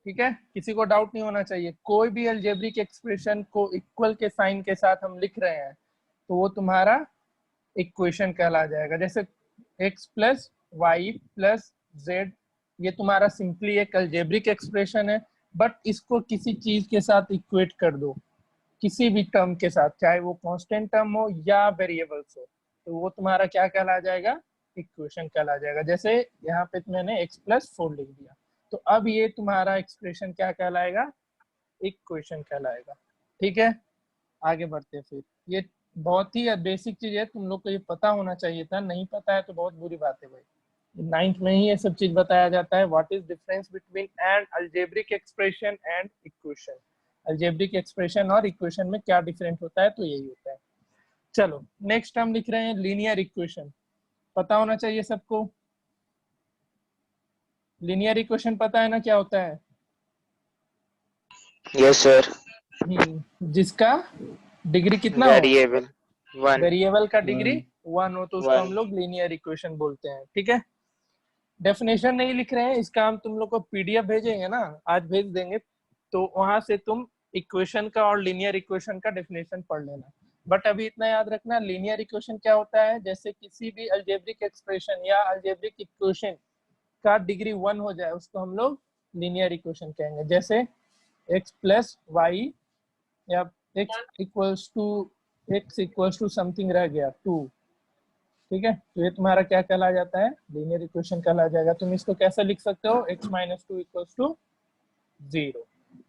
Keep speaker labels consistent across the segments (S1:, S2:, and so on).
S1: ठीक है, किसी को डाउट नहीं होना चाहिए। कोई भी अलजेब्रिक एक्सप्रेशन को इक्वल के साइन के साथ हम लिख रहे हैं तो वो तुम्हारा इक्वेशन कहला जाएगा। जैसे x plus Y plus Z, ये तुम्हारा सिंपली एक अलजेब्रिक एक्सप्रेशन है, बट इसको किसी चीज के साथ इक्वेट कर दो, किसी भी टर्म के साथ, चाहे वो कांस्टेंट टर्म हो या वेरिएबल्स हो, तो वो तुम्हारा क्या कहला जाएगा, इक्वेशन कहला जाएगा। जैसे यहाँ पे मैंने x प्लस 4 लिख दिया, तो अब ये तुम्हारा एक्सप्रेशन क्या कहलाएगा, इक्वेशन कहलाएगा। ठीक है, आगे बढ़ते हैं। फिर ये बहुत ही बेसिक चीज है, तुम लोग को ये पता होना चाहिए था, नहीं पता है तो बहुत बुरी बात है भाई। 9th में ही ये सब चीज बताया जाता है, what is difference between N algebraic expression and equation. Algebraic expression और इक्वेशन में क्या डिफरेंट होता है, तो यही होता है। चलो नेक्स्ट हम लिख रहे हैं लीनियर इक्वेशन। पता होना चाहिए सबको, लीनियर इक्वेशन पता है ना क्या होता है?
S2: Yes sir.
S1: जिसका डिग्री कितना हो,
S2: वेरिएबल 1।
S1: वेरिएबल का डिग्री 1 हो, तो उसको हम
S2: 1।
S1: लोग लीनियर इक्वेशन बोलते हैं। ठीक है, डेफिनेशन नहीं लिख रहे हैं, इसका हम तुम लोग को पीडीएफ भेजेंगे ना, आज भेज देंगे, तो वहां से तुम इक्वेशन का और लीनियर इक्वेशन का डेफिनेशन पढ़ लेना। बट अभी इतना याद रखना, लीनियर इक्वेशन क्या होता है, जैसे किसी भी अलजेब्रिक एक्सप्रेशन या अलजेब्रिक इक्वेशन का डिग्री 1 हो जाए उसको हम लोग लीनियर इक्वेशन कहेंगे। जैसे x प्लस वाई या x इक्वल्स टू समथिंग रह गया 2, ठीक है, तो ये तुम्हारा क्या कहला जाता है, लीनियर इक्वेशन कहला जाएगा। तुम इसको कैसे लिख सकते हो, x माइनस 2 इक्वल्स टू 0,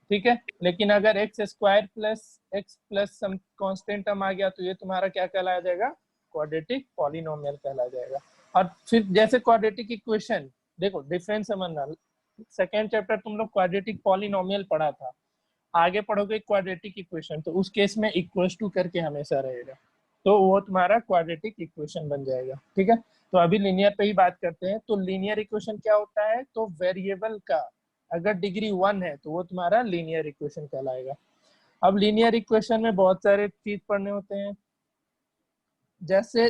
S1: ठीक है। लेकिन अगर x square plus x plus some constant term आ गया तो ये तुम्हारा क्या कहलाया जाएगा, क्वाड्रेटिक पॉलिनोमियल कहला जाएगा। और फिर जैसे क्वाड्रेटिक इक्वेशन, देखो डिफरेंस समझना, सेकेंड चैप्टर तुम लोग क्वाड्रेटिक पॉलिनोमियल पढ़ा था, आगे पढ़ोगे क्वाड्रेटिक इक्वेशन, तो उस केस में इक्वल्स टू करके हमेशा रहेगा, तो वो तुम्हारा क्वाड्रेटिक इक्वेशन बन जाएगा। ठीक है, तो अभी लीनियर पे ही बात करते हैं। तो लीनियर इक्वेशन क्या होता है, तो वेरिएबल का अगर डिग्री 1 है तो वो तुम्हारा लीनियर इक्वेशन कहलाएगा। अब लीनियर इक्वेशन में बहुत सारे चीज पढ़ने होते हैं, जैसे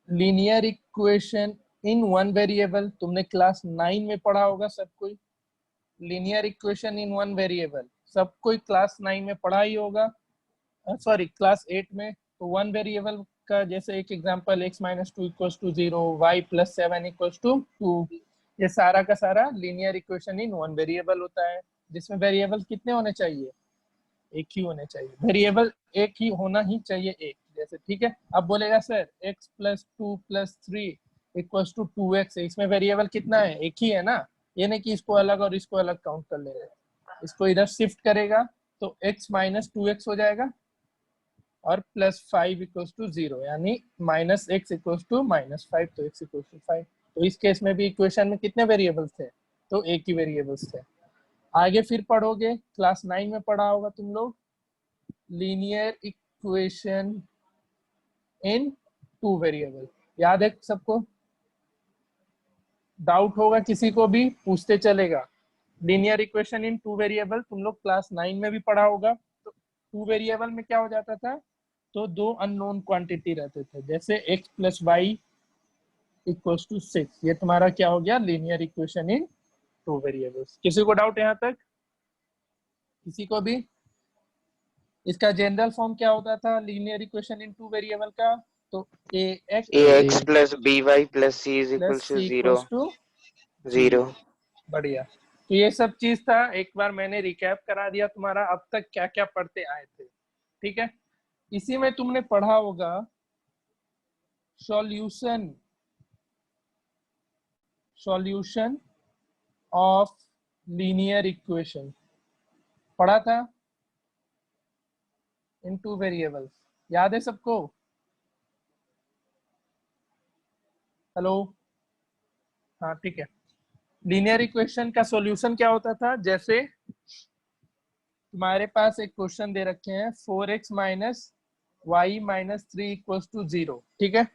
S1: linear equation in one variable, तुमने क्लास 9 में पढ़ा होगा सब कोई। Linear equation in one variable सब कोई क्लास 9 में पढ़ा ही होगा, सॉरी क्लास 8 में। तो वन वेरिएबल का जैसे एक example, x minus 2 equals to 0, y plus 7 equals to 2, ये सारा का सारा linear equation in one variable होता है, जिसमें वेरिएबल कितने होने चाहिए, एक ही होने चाहिए, वेरिएबल एक ही होना ही चाहिए, एक जैसे। ठीक है, अब बोलेगा sir x plus 2 plus 3 equals to 2x, इसमें वेरिएबल कितना है, एक ही है ना, ये नहीं कि इसको अलग और इसको अलग काउंट कर लेगा, इसको इधर शिफ्ट करेगा तो x माइनस 2x हो जाएगा और प्लस 5 इक्वल्स टू 0, यानी minus X equals to minus 5, तो x इक्वल्स टू 5। तो इस केस में भी इक्वेशन में कितने वेरिएबल्स थे, तो एक ही वेरिएबल्स थे। आगे फिर पढ़ोगे, क्लास 9 में पढ़ा होगा तुम लोग, linear equation in two variable, याद है सबको? डाउट होगा किसी को भी, पूछते चलेगा। Linear equation in two variable तुम लोग क्लास 9 में भी पढ़ा होगा। तो टू वेरिएबल में क्या हो जाता था, तो दो अननोन क्वांटिटी रहते थे, जैसे x plus Y equals to 6, ये तुम्हारा क्या हो गया, linear equation in two variables. किसी को डाउट यहाँ तक, किसी को भी? इसका जनरल फॉर्म क्या होता था linear equation in two variable का, तो
S2: ax plus by plus c is
S1: plus
S2: equal to
S1: C
S2: 0।
S1: Equals to
S2: 0।
S1: 0। बढ़िया, तो ये सब चीज था, एक बार मैंने रिकैप करा दिया तुम्हारा अब तक क्या क्या पढ़ते आए थे। ठीक है, इसी में तुमने पढ़ा होगा solution, solution of linear equation पढ़ा था इन टू वेरिएबल्स, याद है सबको? हेलो, हाँ ठीक है। लीनियर इक्वेशन का सॉल्यूशन क्या होता था, जैसे तुम्हारे पास एक क्वेश्चन दे रखे हैं 4x minus Y minus 3 equals to 0, ठीक है,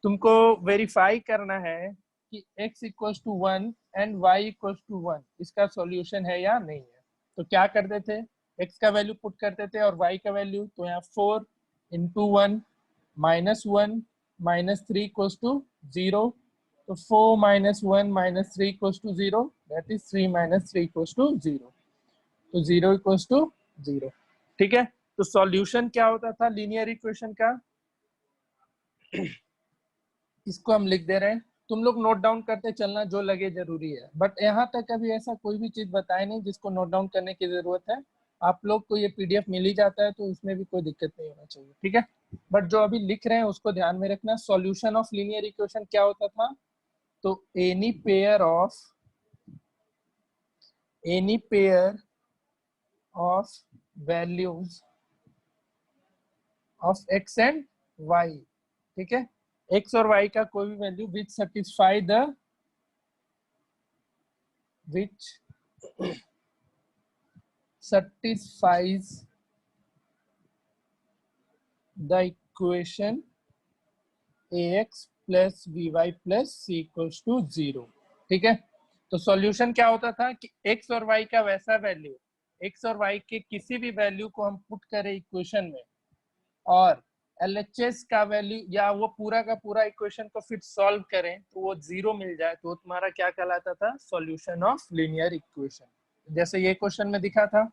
S1: तुमको वेरीफाई करना है कि x equals to 1 and y equals to 1 इसका सॉल्यूशन है या नहीं है। तो क्या करते थे, x का वैल्यू पुट करते थे और y का वैल्यू, तो यहाँ 4 इंटू 1 माइनस 3 इक्वल्स टू 0, तो 4 minus 1 minus 3 equals to 0, that is 3 minus 3 equals to 0। तो 0 इक्वल्स टू 0। ठीक है, तो सॉल्यूशन क्या होता था लीनियर इक्वेशन का, इसको हम लिख दे रहे हैं, तुम लोग नोट डाउन करते चलना जो लगे जरूरी है, बट यहाँ तक अभी ऐसा कोई भी चीज बताए नहीं जिसको नोट डाउन करने की जरूरत है। आप लोग को ये पीडीएफ मिल ही जाता है तो उसमें भी कोई दिक्कत नहीं होना चाहिए, ठीक है। बट जो अभी लिख रहे हैं उसको ध्यान में रखना। सॉल्यूशन ऑफ लीनियर इक्वेशन क्या होता था, तो any pair of values of X and Y, ठीक है, एक्स और वाई का कोई भी value which satisfies the equation ax plus by plus c equals to 0। ठीक है, तो सॉल्यूशन क्या होता था कि x और y का वैसा वैल्यू, x और y के किसी भी वैल्यू को हम पुट करें इक्वेशन में और LHS का वैल्यू या वो पूरा का पूरा इक्वेशन को फिर सॉल्व करें तो वो 0 मिल जाए, तो तुम्हारा क्या कहलाता था, सॉल्यूशन ऑफ लीनियर इक्वेशन। जैसे ये क्वेश्चन में दिखा था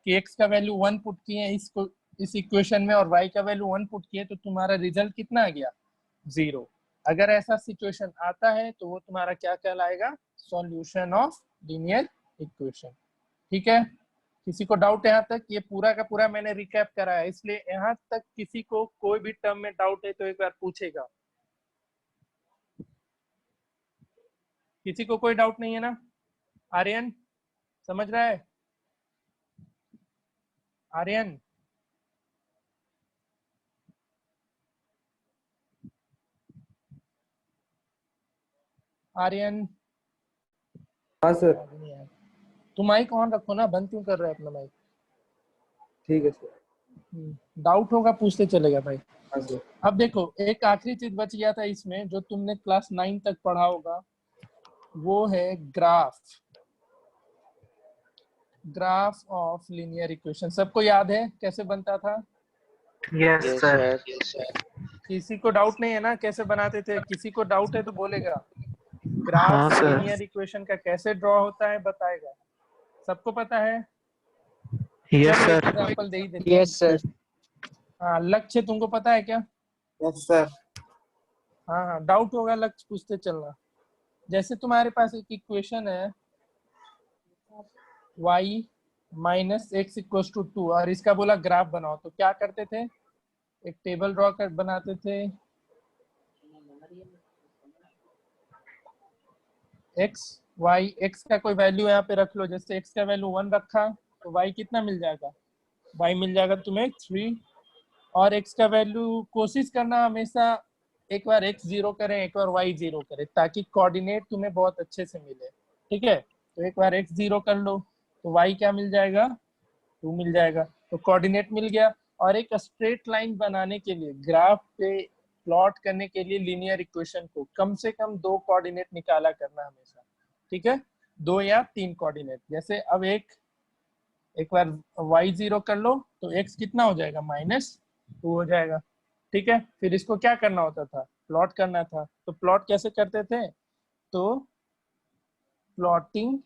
S1: कि x का वैल्यू 1 पुट किए इस इक्वेशन में और y का वैल्यू 1 पुट किए, तो तुम्हारा रिजल्ट कितना आ गया, 0। अगर ऐसा सिचुएशन आता है तो वो तुम्हारा क्या कहलाएगा, सॉल्यूशन ऑफ लीनियर इक्वेशन। ठीक है, किसी को डाउट है यहाँ तक, ये पूरा का पूरा मैंने रिकैप कराया, इसलिए यहाँ तक किसी को कोई भी टर्म में डाउट है तो एक बार पूछेगा। किसी को कोई डाउट नहीं है ना, आर्यन समझ रहा है, आर्यन? आर्यन?
S3: हाँ सर।
S1: तुम माइक ऑन रखो ना, बंद क्यों कर रहे हो अपना माइक?
S3: ठीक है सर।
S1: डाउट होगा पूछते चलेगा भाई।
S3: हाँ सर।
S1: अब देखो एक आखिरी चीज बच गया था इसमें जो तुमने क्लास 9 तक पढ़ा होगा, वो है ग्राफ ऑफ लीनियर इक्वेशन। सबको याद है कैसे बनता था?
S2: Yes sir.
S1: किसी को डाउट नहीं है ना कैसे बनाते थे? किसी को डाउट है तो बोलेगा।
S2: हाँ
S1: ग्राफ
S2: सर।
S1: लीनियर इक्वेशन का कैसे ड्रॉ होता है बताएगा। सबको पता है?
S2: यस
S1: चलो एक
S2: सर।
S1: एग्जांपल दे ही देते हैं।
S3: Yes sir.
S1: हाँ, लक्ष्य तुमको पता है क्या?
S3: Yes sir.
S1: हाँ हाँ, डाउट होगा लक्ष्य पूछते चलना। जैसे तुम्हारे पास एक इक्वेशन है y minus x equal to 2 और इसका बोला ग्राफ बनाओ, तो क्या करते थे, एक टेबल ड्रॉ कर बनाते थे। x y, x का कोई वैल्यू यहाँ पे रख लो, जैसे x का वैल्यू 1 रखा तो y कितना मिल जाएगा, y मिल जाएगा तुम्हें 3। और x का वैल्यू कोशिश करना हमेशा एक बार x 0 करें एक बार y 0 करें ताकि कोऑर्डिनेट तुम्हें बहुत अच्छे से मिले। ठीक है, तो एक बार x 0 कर लो तो y क्या मिल जाएगा, 2 मिल जाएगा, तो कोऑर्डिनेट मिल गया। और एक स्ट्रेट लाइन बनाने के लिए, ग्राफ पे प्लॉट करने के लिए लीनियर इक्वेशन को कम से कम 2 कोऑर्डिनेट निकाला करना हमेशा। ठीक है, 2 या 3 कोऑर्डिनेट। जैसे अब एक बार y 0 कर लो तो x कितना हो जाएगा, -2 हो जाएगा। ठीक है, फिर इसको क्या करना होता था, प्लॉट करना था। तो प्लॉट कैसे करते थे, तो प्लॉटिंग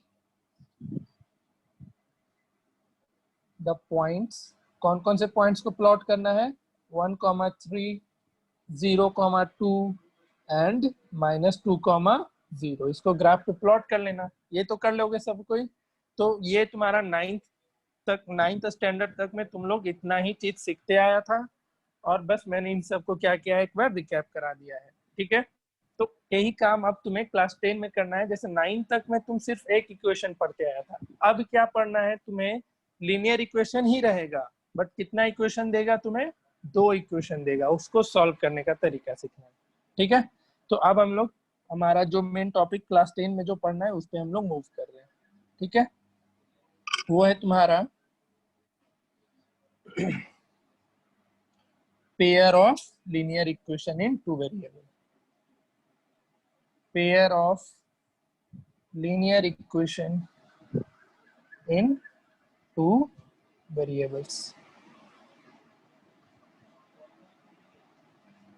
S1: द पॉइंट्स, कौन कौन से पॉइंट्स को प्लॉट करना है, 1,3, 0,2 एंड -2,0। इसको ग्राफ पे प्लॉट कर लेना, ये तो कर लोगे सब कोई। तो ये तुम्हारा 9th स्टैंडर्ड तक में तुम लोग इतना ही चीज सीखते आया था, और बस मैंने इन सबको क्या किया है एक बार रिकैप करा दिया है। ठीक है, तो यही काम अब तुम्हें क्लास 10 में करना है। जैसे 9 तक में तुम सिर्फ एक इक्वेशन पढ़ते आया था, अब क्या पढ़ना है तुम्हें, लीनियर इक्वेशन ही रहेगा, बट कितना इक्वेशन देगा तुम्हें, 2 इक्वेशन देगा, उसको सॉल्व करने का तरीका सीखना है। ठीक है, तो अब हम लोग हमारा जो मेन टॉपिक क्लास 10 में जो पढ़ना है उस पर हम लोग मूव कर रहे हैं। ठीक है, वो है तुम्हारा pair of linear equation in 2 variable, pair of linear equation in 2 variables।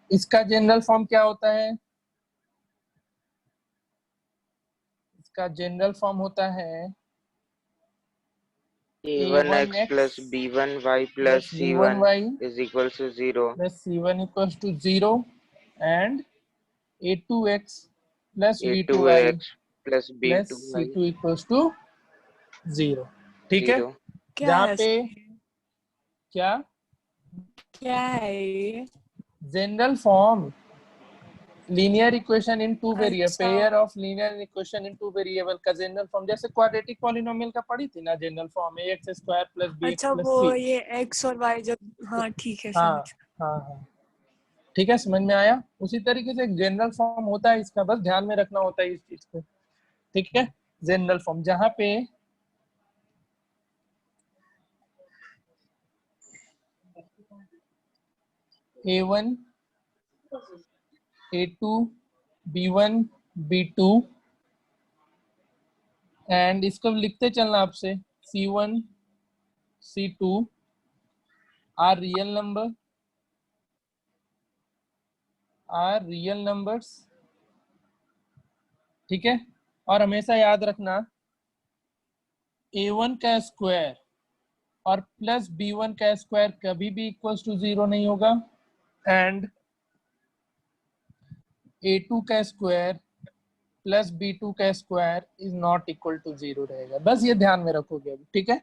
S1: इसका जनरल फॉर्म क्या होता है, इसका जनरल फॉर्म होता है
S2: a1x plus b1y plus c1
S1: b1y
S2: is equals to 0.
S1: plus c1 equals to 0 and a2x plus b2y
S2: a2x plus
S1: plus
S2: b2y
S1: c2 equals to 0। ठीक है,
S2: 0.
S4: क्या
S1: जहाँ
S4: है
S1: पे क्या
S4: क्या है ये?
S1: General form linear equation in two variable,
S4: अच्छा।
S1: Pair of linear equation in two variable का जनरल फॉर्म, जैसे क्वाड्रेटिक पॉलिनोमियल का पढ़ी थी ना general form, ax square plus bx
S4: अच्छा
S1: प्लस
S4: वो
S1: c।
S4: ये x और y जब, हाँ ठीक है
S1: हाँ
S4: समझ।
S1: हाँ हाँ, ठीक है, समझ में आया। उसी तरीके से एक जनरल फॉर्म होता है इसका, बस ध्यान में रखना होता है इस चीज को। ठीक है, जनरल फॉर्म जहाँ पे a1 a2 b1 b2 and इसको लिखते चलना आपसे c1 c2 are real numbers. ठीक है, और हमेशा याद रखना a1 का स्क्वायर और प्लस b1 का स्क्वायर कभी भी इक्वल्स टू 0 नहीं होगा, एंड a2 का स्क्वायर प्लस b2 का square is not equal to 0 रहेगा। बस ये ध्यान में रखोगे अभी। ठीक है,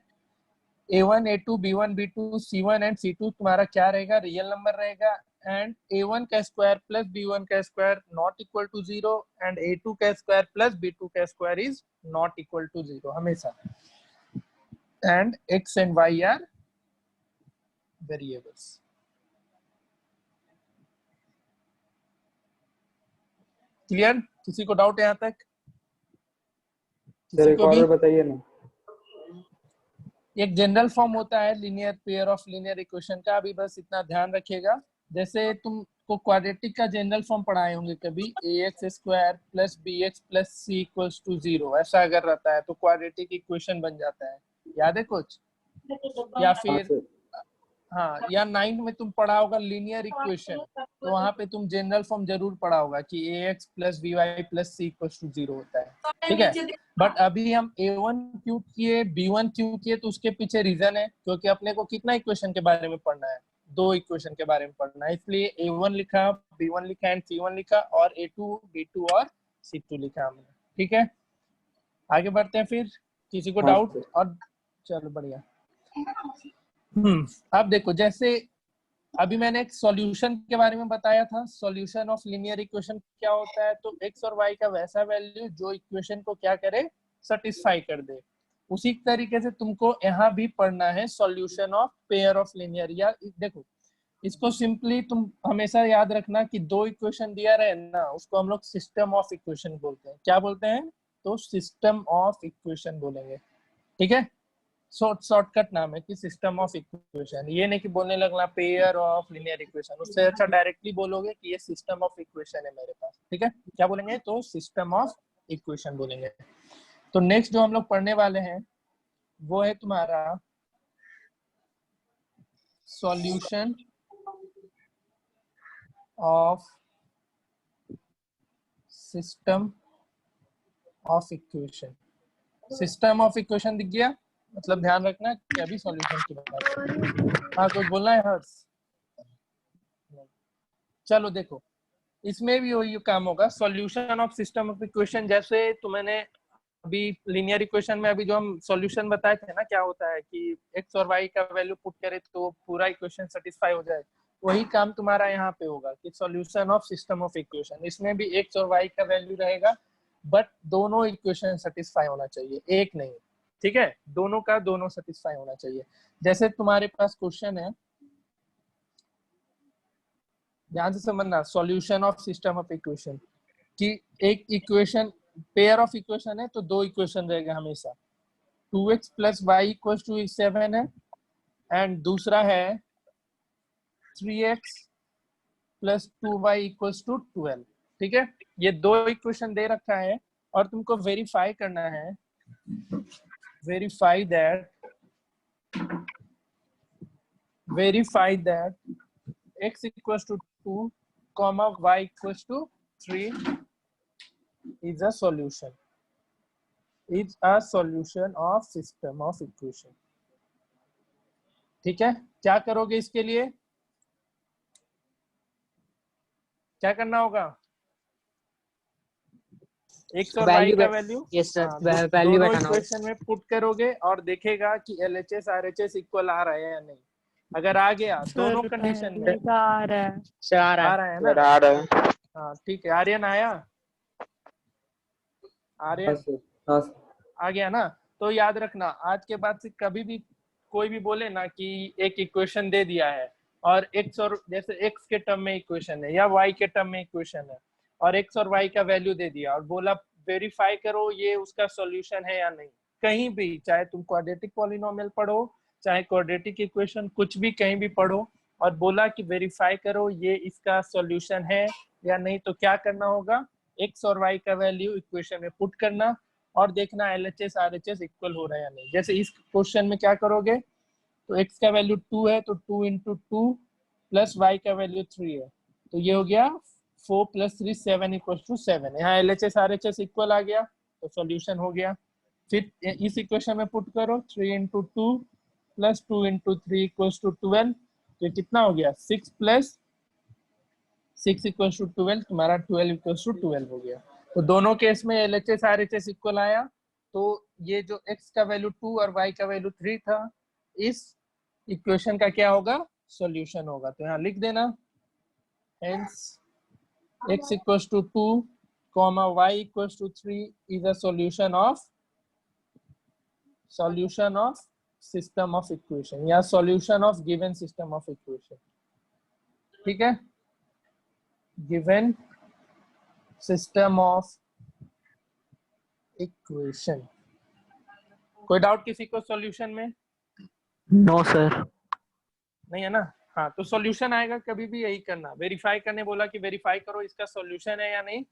S1: a1 a2 b1 b2 c1 and c2 तुम्हारा क्या रहेगा, रियल नंबर रहेगा, एंड a1 का स्क्वायर प्लस b1 का square not equal to 0 and a2 का स्क्वायर प्लस b2 का square is not equal to 0 हमेशा, and x and y are variables. Clear? किसी को डाउट है यहाँ तक?
S3: सर एक और बताइए ना।
S1: एक जनरल फॉर्म होता है linear pair of linear equation का, अभी बस इतना ध्यान रखिएगा। जैसे तुमको क्वाड्रेटिक का जनरल फॉर्म पढ़ाए होंगे कभी, ax square plus bx plus c equals to 0, ऐसा अगर रहता है तो क्वाड्रेटिक इक्वेशन बन जाता है। याद है कुछ? या फिर हाँ, या 9 में तुम पढ़ा होगा लीनियर इक्वेशन, तो वहां पे तुम जनरल फॉर्म जरूर पढ़ा होगा कि ax plus by plus c equals to 0 होता है। ठीक है, बट अभी हम a1 क्यों किए b1 क्यों किए, तो उसके पीछे रीजन है, क्योंकि अपने को कितना इक्वेशन के बारे में पढ़ना है, 2 इक्वेशन के बारे में पढ़ना है, इसलिए a1 लिखा, b1 लिखा एंड c1 लिखा, और a2 b2 और c2 लिखा हमने। ठीक है, आगे बढ़ते हैं फिर। किसी को डाउट? और चलो बढ़िया। अब देखो, जैसे अभी मैंने एक सॉल्यूशन के बारे में बताया था, सॉल्यूशन ऑफ लीनियर इक्वेशन क्या होता है, तो x और y का वैसा वैल्यू जो इक्वेशन को क्या करे, सेटिस्फाई कर दे। उसी तरीके से तुमको यहाँ भी पढ़ना है solution of pair of linear. या देखो, इसको सिंपली तुम हमेशा याद रखना कि 2 इक्वेशन दिया रहे ना, उसको हम लोग सिस्टम ऑफ इक्वेशन बोलते हैं। क्या बोलते हैं? तो सिस्टम ऑफ इक्वेशन बोलेंगे। ठीक है, शॉर्टकट नाम है कि सिस्टम ऑफ इक्वेशन। ये नहीं कि बोलने लगना पेयर ऑफ लीनियर इक्वेशन, उससे अच्छा डायरेक्टली बोलोगे कि ये सिस्टम ऑफ इक्वेशन है मेरे पास। ठीक है, क्या बोलेंगे? तो सिस्टम ऑफ इक्वेशन बोलेंगे। तो नेक्स्ट जो हम लोग पढ़ने वाले हैं वो है तुम्हारा solution of system of equation. System of equation दिख गया, मतलब ध्यान रखना कि अभी सॉल्यूशन की बात है। हाँ, कुछ बोलना है हर्ष? चलो देखो, इसमें भी वही काम होगा, solution of system of equation. जैसे तुमने अभी लीनियर इक्वेशन में अभी जो हम सॉल्यूशन बताए थे ना, क्या होता है कि x और y का वैल्यू पुट करे तो पूरा इक्वेशन सेटिस्फाई हो जाए, वही काम तुम्हारा यहाँ पे होगा कि solution of system of equation. इसमें भी x और y का वैल्यू रहेगा, बट दोनों इक्वेशन सेटिस्फाई होना चाहिए, एक नहीं। ठीक है, दोनों का दोनों सेटिस्फाई होना चाहिए। जैसे तुम्हारे पास क्वेश्चन है, ध्यान से समझना, solution of system of equation कि एक इक्वेशन पेयर ऑफ इक्वेशन है तो 2 इक्वेशन रहेगा हमेशा, 2x plus Y equal to 7 है, एंड दूसरा है 3x plus 2y equal to 12। ठीक है, ये 2 इक्वेशन दे रखा है और तुमको वेरीफाई करना है, verify that x equals to 2 comma y equals to 3 is a solution of system of equation। ठीक है, क्या करोगे इसके लिए, क्या करना होगा, एक्स और वाई का वैल्यू
S5: यस सर, वैल्यू
S1: दोनों
S5: बैठाना होगा।
S1: इक्वेशन में पुट करोगे और देखेगा कि LHS RHS इक्वल आ रहा है या नहीं। अगर आ गया दोनों कंडीशन में,
S4: पहले का आ रहा है।
S5: सर आ रहा
S1: आ
S5: है।
S1: रहा है
S2: सर
S1: ना,
S2: आ रहा है।
S1: हाँ ठीक है। आर्यन आया,
S3: हाँ
S1: आर्यन
S3: सर, हाँ सर।
S1: आ गया ना। तो याद रखना, आज के बाद से कभी भी कोई भी बोले ना कि एक इक्वेशन दे दिया है और एक्स और जैसे एक्स के टर्म में इक्वेशन है या वाई के टर्म में इक्वेशन है और एक्स और वाई का वैल्यू दे दिया और बोला वेरीफाई करो ये उसका सॉल्यूशन है या नहीं, कहीं भी, चाहे तुम क्वाड्रेटिक पॉलिनोमियल पढ़ो चाहे क्वाड्रेटिक इक्वेशन कुछ भी कहीं भी पढ़ो, और बोला कि वेरीफाई करो ये इसका सॉल्यूशन है या नहीं, तो क्या करना होगा, एक्स और वाई का वैल्यू इक्वेशन में पुट करना और देखना LHS RHS इक्वल हो रहा है या नहीं। जैसे इस क्वेश्चन में क्या करोगे, तो x का वैल्यू 2 है तो 2 इंटू 2 प्लस y का वैल्यू 3 है, तो ये हो गया 4 प्लस 3 7 इक्वल टू 7। यहाँ LHS RHS इक्वल आ गया तो सॉल्यूशन हो गया। फिर इस इक्वेशन में पुट करो 3 into 2 plus 2 into 3 equal to 12, तो ये कितना हो गया 6 प्लस 6 इक्वल टू 12, तुम्हारा 12 इक्वल टू 12 हो गया। तो दोनों केस में LHS RHS इक्वल आया, तो ये जो x का वैल्यू 2 और y का वैल्यू 3 था, इस इक्वेशन का क्या होगा, सॉल्यूशन होगा। तो यहाँ लिख देना hence x equals to 2 comma y equals to 3 is a solution of system of equation या solution of given system of equation। ठीक है, given system of equation। कोई डाउट किसी को सॉल्यूशन में?
S5: No sir.
S1: नहीं है ना, हाँ तो सॉल्यूशन आएगा कभी भी यही करना, वेरीफाई करने बोला कि वेरीफाई करो इसका सॉल्यूशन है या नहीं,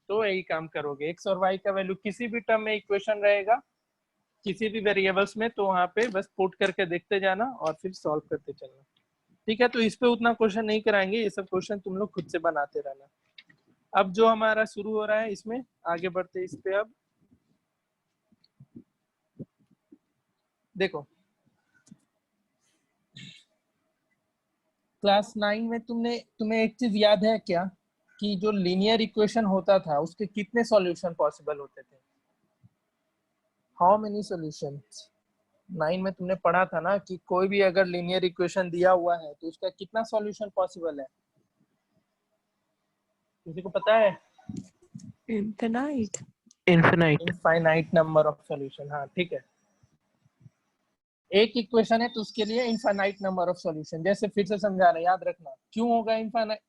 S1: तो यही काम करोगे। एक्स और वाई का वैल्यू किसी भी टर्म में इक्वेशन रहेगा किसी भी वेरिएबल्स में, तो वहां पे बस पुट करके देखते जाना और फिर सॉल्व करते चलना। ठीक है, तो इस पे उतना क्वेश्चन नहीं कराएंगे, ये सब क्वेश्चन तुम लोग खुद से बनाते रहना। अब जो हमारा शुरू हो रहा है इसमें आगे बढ़ते इस पे। अब देखो क्लास 9 में तुम्हें एक चीज याद है क्या, कि जो लीनियर इक्वेशन होता था उसके कितने सॉल्यूशन पॉसिबल होते थे, हाउ मेनी सॉल्यूशंस? 9 में तुमने पढ़ा था ना कि कोई भी अगर लीनियर इक्वेशन दिया हुआ है तो उसका कितना सॉल्यूशन पॉसिबल है, किसी को पता है?
S4: Infinite.
S5: Infinite.
S1: Infinite number of solution, हाँ ठीक है। एक इक्वेशन है तो उसके लिए इनफाइनाइट नंबर ऑफ सॉल्यूशन। जैसे फिर से समझा रहे, याद रखना क्यों होगा इनफाइनाइट।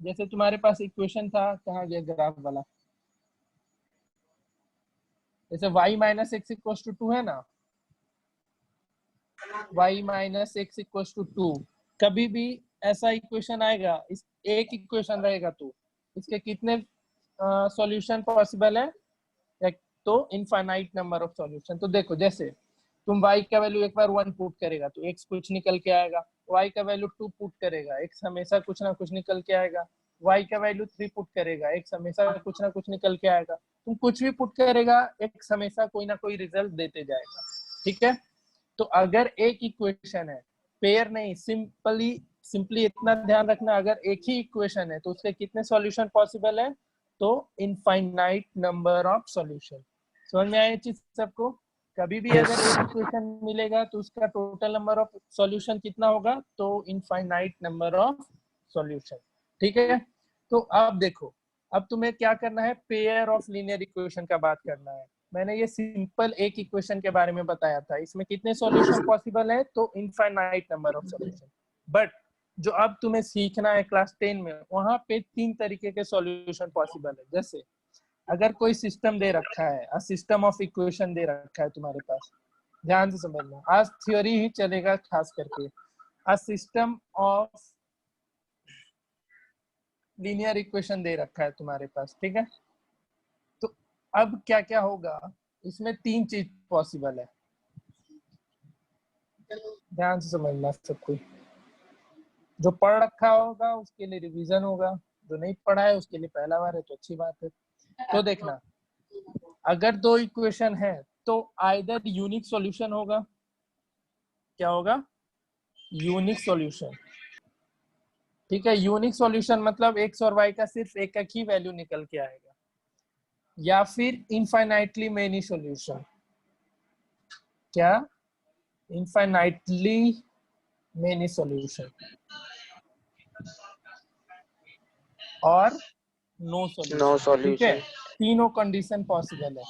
S1: जैसे तुम्हारे पास इक्वेशन था, कहाँ गया ग्राफ वाला, जैसे y minus x equal to 2 है ना, y minus x equal to 2, कभी भी ऐसा इक्वेशन आएगा, इस एक इक्वेशन रहेगा तो इसके कितने सॉल्यूशन पॉसिबल है, एक तो इनफाइनाइट नंबर ऑफ सॉल्यूशन। तो देखो जैसे तुम y का वैल्यू एक बार 1 पुट करेगा तो x कुछ निकल के आएगा, y का वैल्यू 2 पुट करेगा x हमेशा कुछ ना कुछ निकल के आएगा, y का वैल्यू 3 पुट करेगा x हमेशा कुछ ना कुछ निकल के आएगा। तुम कुछ भी पुट करेगा x हमेशा कोई ना कोई रिजल्ट देते जाएगा। ठीक है, तो अगर एक इक्वेशन है, पेयर नहीं, सिंपली इतना ध्यान रखना, अगर एक ही इक्वेशन है तो उसके कितने सॉल्यूशन पॉसिबल है, तो इनफाइनाइट नंबर ऑफ सॉल्यूशन। समझ में आया चीज सबको? कभी भी अगर एक इक्वेशन मिलेगा तो उसका टोटल नंबर ऑफ सॉल्यूशन कितना होगा, तो इनफाइनाइट नंबर ऑफ सॉल्यूशन। ठीक है, तो अब देखो, अब तुम्हें क्या करना है, पेयर ऑफ लीनियर इक्वेशन का बात करना है। मैंने ये सिंपल एक इक्वेशन के बारे में बताया था, इसमें कितने सॉल्यूशन पॉसिबल है, तो infinite number of solution. But जो अब तुम्हें सीखना है क्लास 10 में, वहां पे 3 तरीके के सॉल्यूशन पॉसिबल है। जैसे अगर कोई सिस्टम दे रखा है, सिस्टम ऑफ इक्वेशन दे रखा है तुम्हारे पास, ध्यान से समझना, आज थ्योरी ही चलेगा खास करके। A system of linear equation दे रखा है तुम्हारे पास, ठीक है, तो अब क्या क्या होगा, इसमें 3 चीज पॉसिबल है, ध्यान से समझना सब कोई। जो पढ़ रखा होगा उसके लिए रिवीजन होगा, जो नहीं पढ़ा है उसके लिए पहला बार है तो अच्छी बात है। तो देखना, अगर 2 इक्वेशन है तो आइदर यूनिक सॉल्यूशन होगा, क्या होगा, यूनिक सॉल्यूशन। ठीक है, यूनिक सॉल्यूशन मतलब एक्स और वाई का सिर्फ एक एक ही वैल्यू निकल के आएगा, या फिर इनफाइनाइटली मेनी सॉल्यूशन। क्या? इनफाइनाइटली मेनी सॉल्यूशन और नो
S2: नो
S1: सॉल्यूशन। ठीक है,
S2: सॉल्यूशन।
S1: तीनों कंडीशन पॉसिबल है।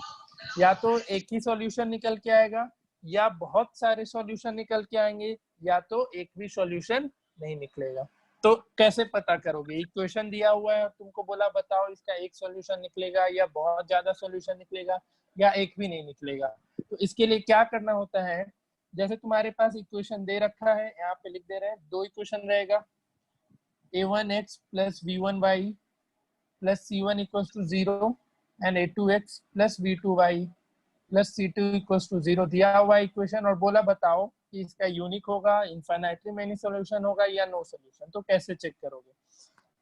S1: या तो एक ही सॉल्यूशन निकल के आएगा, या बहुत सारे सॉल्यूशन निकल के आएंगे, या तो एक भी सॉल्यूशन नहीं निकलेगा। तो कैसे पता करोगे? इक्वेशन दिया हुआ है और तुमको बोला बताओ इसका एक सॉल्यूशन निकलेगा, या बहुत ज्यादा सॉल्यूशन निकलेगा, या एक भी नहीं निकलेगा। तो इसके लिए क्या करना होता है, जैसे तुम्हारे पास इक्वेशन दे रखा है, यहाँ पे लिख दे रहे हैं, दो इक्वेशन रहेगा, a1x plus v1y plus c1 equals to 0 and a2x plus v2y plus c2 equals to 0 दिया हुआ इक्वेशन, और बोला बताओ कि इसका यूनिक होगा, इनफाइनाइटली मेनी सॉल्यूशन होगा या नो सॉल्यूशन। तो कैसे चेक करोगे?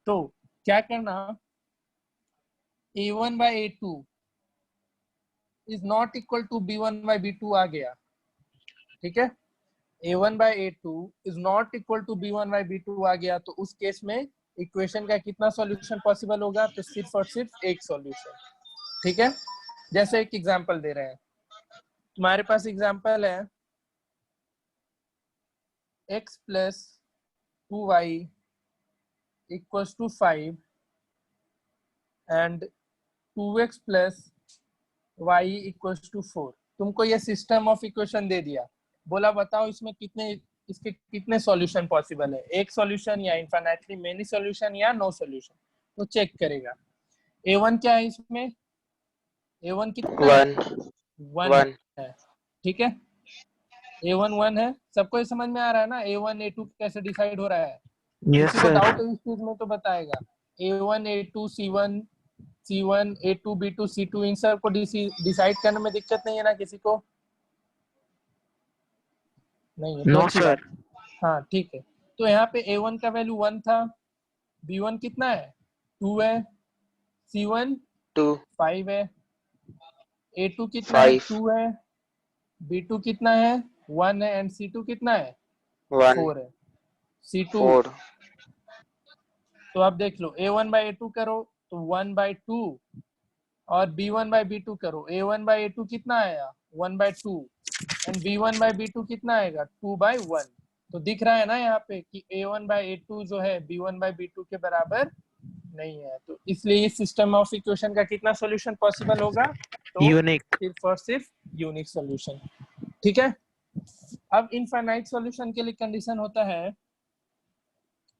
S1: तो क्या करना, a1 by a2 is not equal to b1 by b2 आ गया। ठीक है, a1 by a2 is not equal to b1 by b2 आ गया, तो उस केस में इक्वेशन का कितना सॉल्यूशन पॉसिबल होगा? तो सिर्फ और सिर्फ एक सॉल्यूशन। ठीक है, जैसे एक एग्जांपल दे रहे हैं, तुम्हारे पास एग्जांपल है x plus 2y equals to 5 and 2x plus y equals to 4। तुमको ये सिस्टम ऑफ इक्वेशन दे दिया, बोला बताओ इसमें इसके कितने सॉल्यूशन पॉसिबल है, एक सॉल्यूशन या इनफाइनाइटली मेनी सॉल्यूशन या नो सॉल्यूशन। तो चेक करेगा a1 क्या है इसमें, a1 कितना है? 1 है। ठीक है, a1 1 है। सबको ये समझ में आ रहा है ना a1 a2 कैसे डिसाइड हो रहा है?
S5: Yes,
S1: किसी को
S5: sir.
S1: डाउट है इस चीज में तो बताएगा। a1 a2 c1 c1 a2 b2 c2 इन सब को डिसाइड करने में दिक्कत नहीं है ना किसी को? नहीं है तो
S5: No,
S1: अच्छी
S5: sir.
S1: बात। हाँ ठीक है, तो यहाँ पे a1 का वैल्यू 1 था, b1 कितना है? 2 है, c1
S2: 2
S1: 5 है, a2 कितना है?
S2: 5
S1: 2 है, b2 कितना है? 1 है, एंड c2 कितना है?
S2: 1
S1: 4 है। c2
S2: 4
S1: तो आप देख लो a1 by a2 करो तो 1 by 2, और b1 by b2 करो, a1 by a2 कितना आया? 1 by 2, and b1 by b2 कितना आएगा? 2 by 1। तो दिख रहा है ना यहाँ पे कि a1 by a2 जो है b1 by b2 के बराबर नहीं है। तो इसलिए इस सिस्टम ऑफ इक्वेशन का कितना सॉल्यूशन पॉसिबल होगा? तो
S5: Unique.
S1: सिर्फ और सिर्फ यूनिक सॉल्यूशन। ठीक है, अब इनफाइनाइट सॉल्यूशन के लिए कंडीशन होता है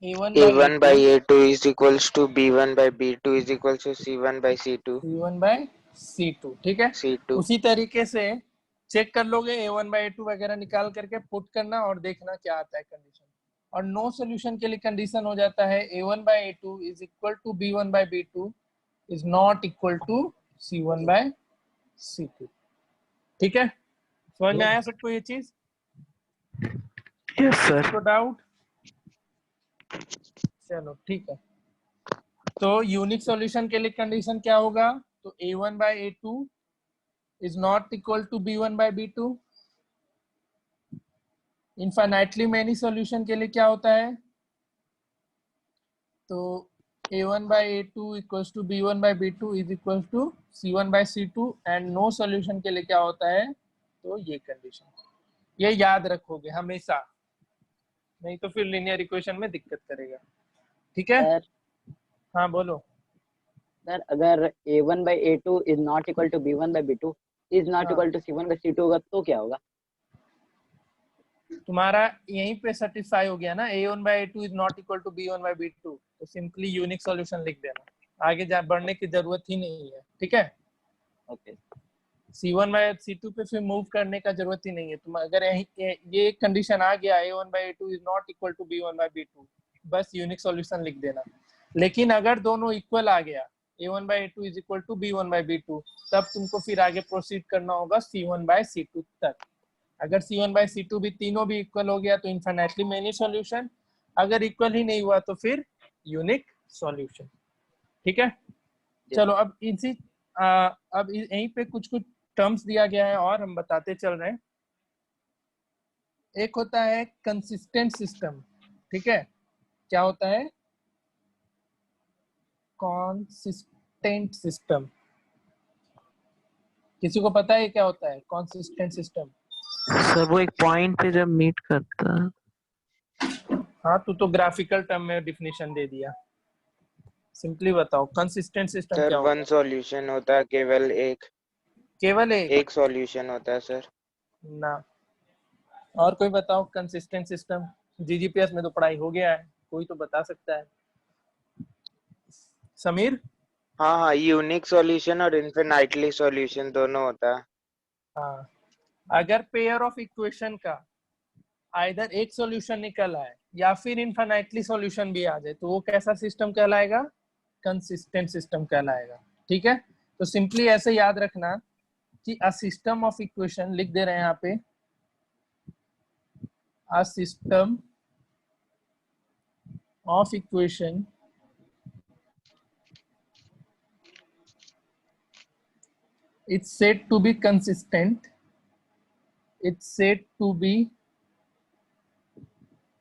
S1: a1 by
S2: a1 by
S1: a2
S2: a2 is equals to b1 by b2 is equals to c1 by c2
S1: c1 by c2। ठीक है,
S2: c2
S1: उसी तरीके से चेक कर लोगे a1 by a2 वगैरह निकाल करके पुट करना और देखना क्या आता है कंडीशन। और नो सॉल्यूशन के लिए कंडीशन हो जाता है a1 by a2 is equal to b1 by b2 is not equal to c1 by c2। ठीक है, समझ में आया सबको ये चीज?
S5: Yes, sir.
S1: तो डाउट? चलो ठीक है, तो यूनिक सॉल्यूशन के लिए कंडीशन क्या होगा? तो a1 by a2 is not equal to b1 by b2। Infinitely many solution के लिए क्या होता है? तो a1 by a2 equals to b1 by b2 is equals to c1 by c2, and no solution के लिए क्या होता है? तो ये कंडीशन, ये याद रखोगे हमेशा, नहीं तो फिर लीनियर इक्वेशन में दिक्कत करेगा। ठीक है,
S6: सर
S1: हाँ बोलो।
S6: सर अगर a1 by a2 is not equal to b1 by b2 is not
S1: हाँ।
S6: equal to c1 by c2 होगा तो क्या होगा?
S1: तुम्हारा यहीं पे सेटिस्फाई हो गया ना, a1 by a2 is not equal to b1 by b2, तो सिंपली यूनिक सॉल्यूशन लिख देना, आगे जा बढ़ने की जरूरत ही नहीं है। ठीक है,
S6: ओके
S1: c1 by c2 पे फिर मूव करने का जरूरत ही नहीं है। तुम अगर ये कंडीशन आ गया a1 by a2 is not equal to b1 by b2, बस यूनिक सॉल्यूशन लिख देना। लेकिन अगर दोनों इक्वल आ गया a1 by a2 is equal to b1 by b2, तब तुमको फिर आगे प्रोसीड करना होगा c1 by c2 तक। अगर c1 by c2 भी तीनों भी इक्वल हो गया तो इनफाइनाइटली मेनी सॉल्यूशन, अगर इक्वल ही नहीं हुआ तो फिर यूनिक सॉल्यूशन। ठीक है, चलो अब अब यहीं पे कुछ टर्म्स दिया गया है और हम बताते चल रहे हैं। एक होता है कंसिस्टेंट सिस्टम, ठीक है। क्या होता है? Consistent system. किसी को पता है क्या होता है कंसिस्टेंट सिस्टम?
S5: सर वो एक पॉइंट पे जब मीट करता है।
S1: हाँ, तू तो ग्राफिकल टर्म में डिफिनेशन दे दिया। सिंपली बताओ कंसिस्टेंट सिस्टम
S2: सर
S1: क्या होता
S2: वन
S1: है?
S2: सॉल्यूशन होता है, केवल
S1: केवल
S2: एक सॉल्यूशन होता है सर।
S1: ना। और कोई बताओ कंसिस्टेंट सिस्टम। जीजीपीएस में तो पढ़ाई हो गया है, कोई तो बता सकता है। समीर?
S2: हाँ हाँ, यूनिक सॉल्यूशन और इनफिनाइटली सॉल्यूशन दोनों होता है।
S1: हाँ, अगर पेयर ऑफ इक्वेशन का आइदर एक सॉल्यूशन निकल आए या फिर इनफाइनाइटली सॉल्यूशन भी आ जाए तो वो कैसा सिस्टम कहलाएगा? कंसिस्टेंट सिस्टम कहलाएगा। ठीक है, तो सिंपली ऐसे याद रखना कि अ सिस्टम ऑफ इक्वेशन लिख दे रहे हैं यहाँ पे, अ system of equation it's said to be consistent, it's said to be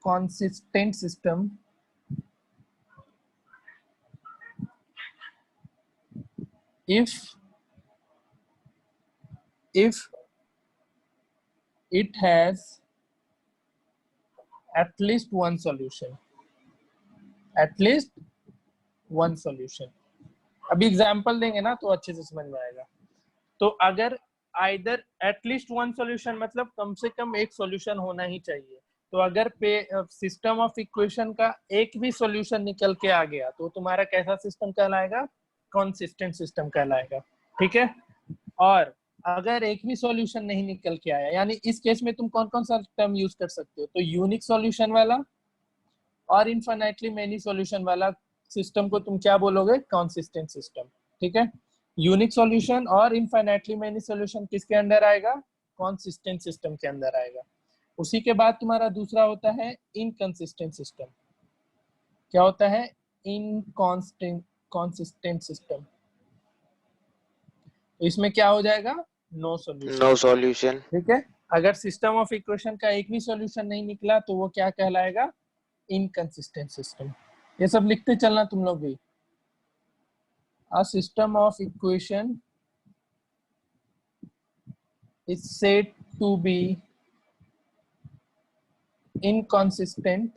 S1: consistent system if it has at least one solution, at least one solution। अभी एग्जांपल देंगे ना तो अच्छे से समझ में आएगा। तो अगर आइदर एटलीस्ट वन सॉल्यूशन मतलब कम से कम एक सॉल्यूशन होना ही चाहिए। तो अगर सिस्टम ऑफ इक्वेशन का एक भी सॉल्यूशन निकल के आ गया तो तुम्हारा कैसा सिस्टम कहलाएगा? कंसिस्टेंट सिस्टम कहलाएगा। ठीक है, और अगर एक भी सॉल्यूशन नहीं निकल के आया, यानी इस केस में तुम कौन कौन सा टर्म यूज कर सकते हो? तो यूनिक सॉल्यूशन वाला और इनफाइनाइटली मेनी सॉल्यूशन वाला सिस्टम को तुम क्या बोलोगे? Consistent system. ठीक है, यूनिक सॉल्यूशन और इनफाइनाइटली मेनी सॉल्यूशन किसके अंदर आएगा? कंसिस्टेंट सिस्टम के अंदर आएगा। उसी के बाद तुम्हारा दूसरा होता है इनकंसिस्टेंट सिस्टम। क्या होता है? Inconsistent system. इसमें क्या हो जाएगा? No solution.
S2: No solution.
S1: ठीक है, अगर सिस्टम ऑफ इक्वेशन का एक भी सॉल्यूशन नहीं निकला तो वो क्या कहलाएगा? Inconsistent system. ये सब लिखते चलना तुम लोग भी। A system of equation is said to be inconsistent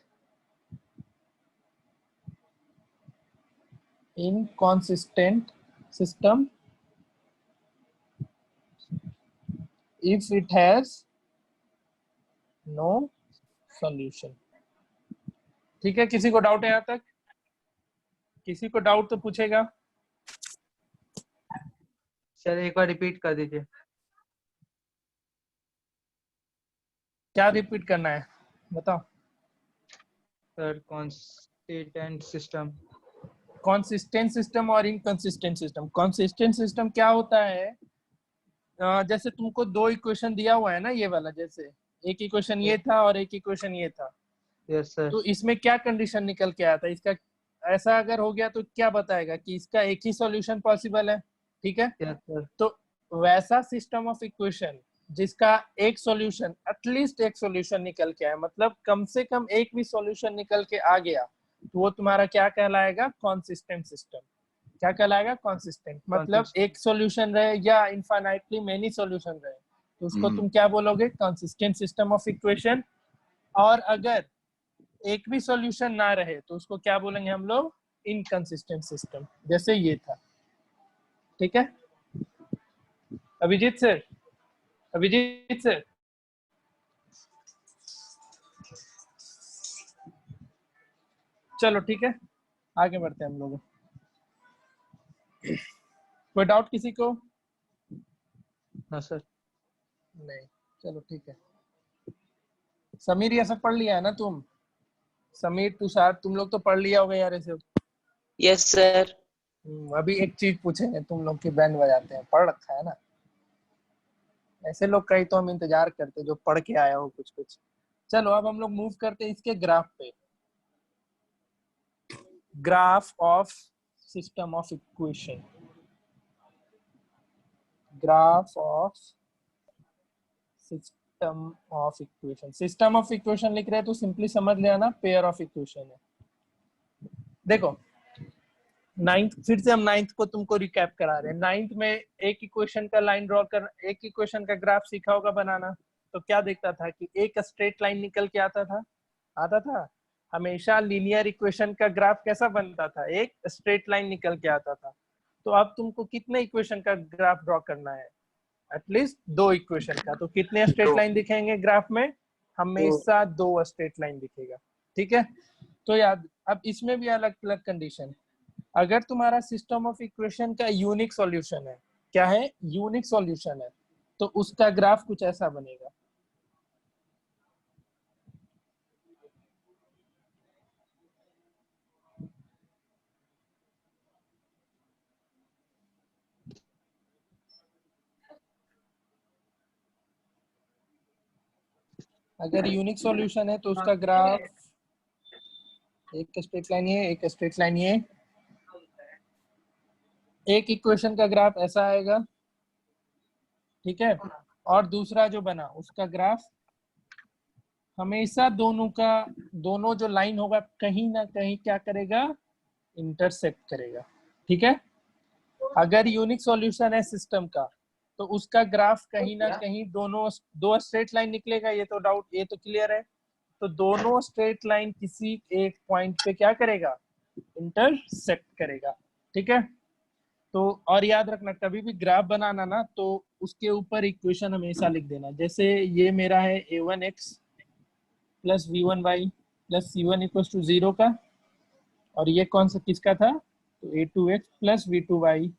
S1: system if it has no solution। ठीक है, किसी को डाउट है यहाँ तक? किसी को डाउट तो पूछेगा।
S3: सर एक बार रिपीट कर दीजिए।
S1: क्या रिपीट करना है बताओ?
S3: Sir consistent system.
S1: Consistent system और इनकंसिस्टेंट सिस्टम। कंसिस्टेंट सिस्टम क्या होता है? जैसे तुमको दो इक्वेशन दिया हुआ है ना, ये वाला, जैसे एक इक्वेशन ये था और एक इक्वेशन ये था।
S3: Yes sir.
S1: तो इसमें क्या कंडीशन निकल के आया था इसका? ऐसा अगर हो गया तो क्या बताएगा कि इसका एक ही सॉल्यूशन पॉसिबल है। ठीक है,
S3: यस सर।
S1: तो वैसा सिस्टम ऑफ इक्वेशन जिसका एक सॉल्यूशन, एटलीस्ट एक सॉल्यूशन निकल के आया, मतलब कम से कम एक भी सॉल्यूशन निकल के आ गया, तो वो तुम्हारा क्या कहलाएगा? Consistent system. क्या कहलाएगा? कंसिस्टेंट। मतलब एक सॉल्यूशन रहे या इनफाइनाइटली मेनी सॉल्यूशन रहे तो उसको तुम क्या बोलोगे? Consistent system of equation. और अगर एक भी सॉल्यूशन ना रहे तो उसको क्या बोलेंगे हम लोग? इनकंसिस्टेंट सिस्टम, जैसे ये था। ठीक है, अभिजीत सर, अभिजीत सर, चलो ठीक है, आगे बढ़ते हैं हम लोग। कोई डाउट किसी को?
S3: हाँ सर।
S1: नहीं, चलो ठीक है। समीर ये सब पढ़ लिया है ना तुम? समीर, तुषार, तुम लोग तो पढ़ लिया होगा यार ये सब।
S2: Yes sir.
S1: अभी एक चीज पूछेंगे, तुम लोग की बैंड बजाते हैं, पढ़ रखा है ना? ऐसे लोग कहीं तो हम इंतजार करते जो पढ़ के आया हो कुछ कुछ। चलो अब हम लोग मूव करते हैं इसके ग्राफ पे। Graph of system of equation, graph of system of equation. System of equation लिख रहे हैं तो सिंपली समझ लेना पेयर ऑफ इक्वेशन है। देखो नाइन्थ, फिर से हम नाइन्थ को तुमको रिकैप करा रहे हैं। नाइन्थ में एक इक्वेशन का लाइन ड्रॉ कर, एक इक्वेशन का ग्राफ सीखा होगा बनाना। तो क्या देखता था कि एक स्ट्रेट लाइन निकल के आता था हमेशा लीनियर इक्वेशन का ग्राफ कैसा बनता था, एक स्ट्रेट लाइन निकल के आता था। तो अब तुमको कितने इक्वेशन का ग्राफ ड्रॉ करना है, एटलीस्ट 2 इक्वेशन का। तो कितने स्ट्रेट लाइन दिखेंगे ग्राफ में, हमेशा 2 स्ट्रेट लाइन दिखेगा। ठीक है, तो याद, अब इसमें भी अलग अलग कंडीशन। अगर तुम्हारा सिस्टम ऑफ इक्वेशन का यूनिक सॉल्यूशन है, क्या है, यूनिक सॉल्यूशन है, तो उसका ग्राफ कुछ ऐसा बनेगा। अगर यूनिक सॉल्यूशन है तो उसका ग्राफ एक स्ट्रेट लाइन ये, एक स्ट्रेट लाइन ये, एक इक्वेशन का ग्राफ ऐसा आएगा। ठीक है, और दूसरा जो बना उसका ग्राफ हमेशा दोनों जो लाइन होगा कहीं ना कहीं क्या करेगा, इंटरसेक्ट करेगा। ठीक है, अगर यूनिक सॉल्यूशन है सिस्टम का तो उसका ग्राफ कहीं ना कहीं दो स्ट्रेट लाइन निकलेगा। ये तो डाउट, ये तो क्लियर है। तो दोनों स्ट्रेट लाइन किसी एक पॉइंट पे क्या करेगा, इंटरसेक्ट करेगा। ठीक है, तो और याद रखना कभी भी ग्राफ बनाना ना तो उसके ऊपर इक्वेशन हमेशा लिख देना। जैसे ये मेरा है a1x plus v1y plus c1 equal to 0 का, और ये कौन सा किसका था, तो a2x plus v2y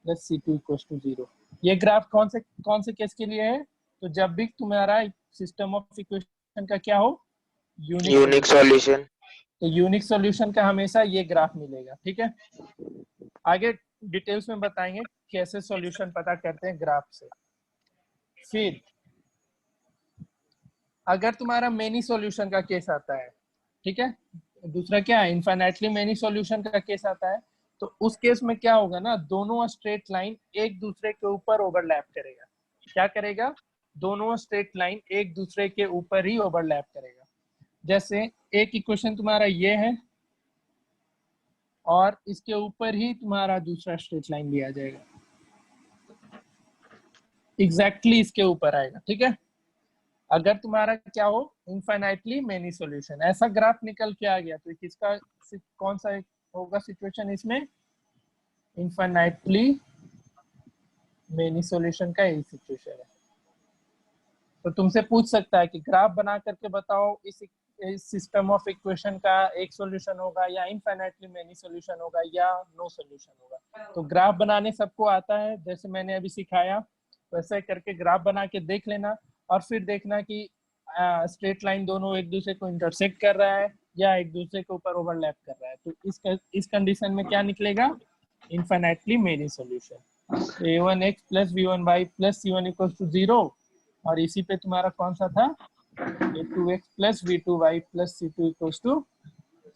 S1: plus c2 equal to 0। ये ग्राफ कौन से केस के लिए है, तो जब भी तुम्हारा सिस्टम ऑफ इक्वेशन का क्या हो,
S2: यूनिक सॉल्यूशन।
S1: तो यूनिक सॉल्यूशन का हमेशा ये ग्राफ मिलेगा। ठीक है, आगे डिटेल्स में बताएंगे कैसे सॉल्यूशन पता करते हैं ग्राफ से। फिर अगर तुम्हारा मेनी सॉल्यूशन का केस आता है, ठीक है, दूसरा क्या है, इनफाइनाइटली मेनी सॉल्यूशन का केस आता है, तो उस केस में क्या होगा ना, दोनों स्ट्रेट लाइन एक दूसरे के ऊपर ओवरलैप करेगा। क्या करेगा, दोनों स्ट्रेट लाइन एक दूसरे के ऊपर ही ओवरलैप करेगा। जैसे एक इक्वेशन तुम्हारा ये है और इसके ऊपर ही तुम्हारा दूसरा स्ट्रेट लाइन भी आ जाएगा, एग्जैक्टली इसके ऊपर आएगा। ठीक है, अगर तुम्हारा क्या हो, इनफाइनाइटली मेनी सॉल्यूशन, ऐसा ग्राफ निकल के आ गया तो किसका कौन सा होगा सिचुएशन इसमें, इनफाइनाइटली मेनी सॉल्यूशन का यही सिचुएशन है। तो तुमसे पूछ सकता है कि ग्राफ बना करके बताओ इस सिस्टम ऑफ इक्वेशन का एक सॉल्यूशन होगा या इनफाइनाइटली मेनी सॉल्यूशन होगा या नो सॉल्यूशन होगा। तो ग्राफ बनाने सबको आता है, जैसे मैंने अभी सिखाया वैसे करके ग्राफ बना के देख लेना, और फिर देखना कि स्ट्रेट लाइन दोनों एक दूसरे को इंटरसेक्ट कर रहा है या एक दूसरे के ऊपर ओवरलैप कर रहा है। तो इस कंडीशन में क्या निकलेगा, infinitely many solution. a1x plus v1y plus c1 equal to 0, और इसी पे तुम्हारा कौन सा था, a2x plus v2y plus c2 equal to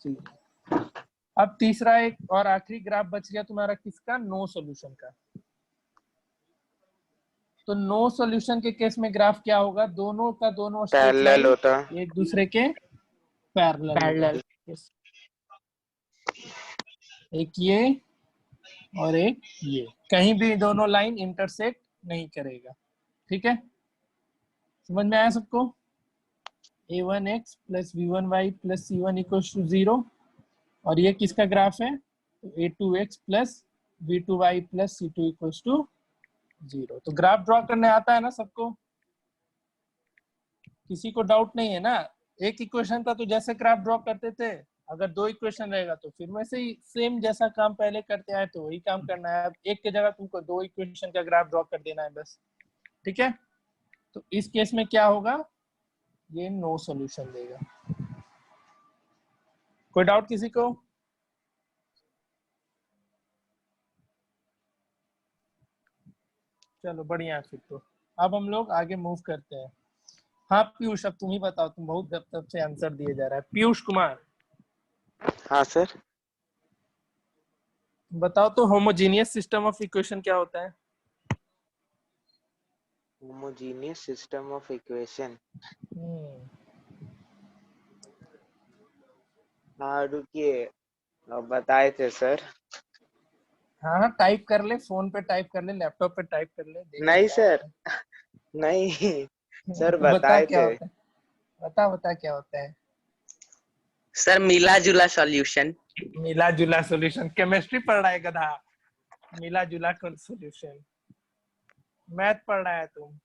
S1: 0। अब तीसरा एक और आखिरी ग्राफ बच गया तुम्हारा किसका, नो सॉल्यूशन का। तो नो सॉल्यूशन के केस में ग्राफ क्या होगा, दोनों का दोनों
S2: पैरेलल होता,
S1: एक दूसरे के पैरेलल, एक ये और एक ये, कहीं भी दोनों लाइन इंटरसेक्ट नहीं करेगा। ठीक है, समझ में आया सबको, a1x plus v1y plus c1 equal to 0, और ये किसका ग्राफ है, तो a2x plus v2y plus c2 equal to 0। तो ग्राफ ड्रॉ करने आता है ना सबको, किसी को डाउट नहीं है ना। एक इक्वेशन था तो जैसे ग्राफ ड्रॉ करते थे, अगर 2 इक्वेशन रहेगा तो फिर वैसे ही सेम जैसा काम पहले करते आए तो वही काम करना है। अब एक के जगह तुमको 2 इक्वेशन का ग्राफ ड्रॉ कर देना है बस। ठीक है, तो इस केस में क्या होगा, ये नो सॉल्यूशन देगा। कोई डाउट किसी को, चलो बढ़िया। फिर तो अब हम लोग आगे मूव करते हैं। हाँ पीयूष, अब तुम ही बताओ, तुम बहुत तब से आंसर दिए जा रहा है। पीयूष कुमार
S2: हाँ सर,
S1: बताओ तो, होमोजीनियस सिस्टम ऑफ इक्वेशन क्या होता है।
S2: Homogeneous system of equation. हाँ रुकिए, अब बताए थे सर।
S1: हाँ हाँ, टाइप कर ले, फोन पे टाइप कर ले, लैपटॉप पे टाइप कर ले, देखना
S2: नहीं
S1: क्या
S2: सर,
S1: होता
S2: नहीं
S1: है।
S2: सर
S1: तो बता
S2: बताए
S1: क्या
S2: थे।
S1: होता है, बता बता क्या होता है।
S7: सर मिला जुला सॉल्यूशन।
S1: मिला जुला सॉल्यूशन, केमिस्ट्री पढ़ रहा है गधा। मिला जुला सॉल्यूशन, मैथ पढ़ रहा है तुम।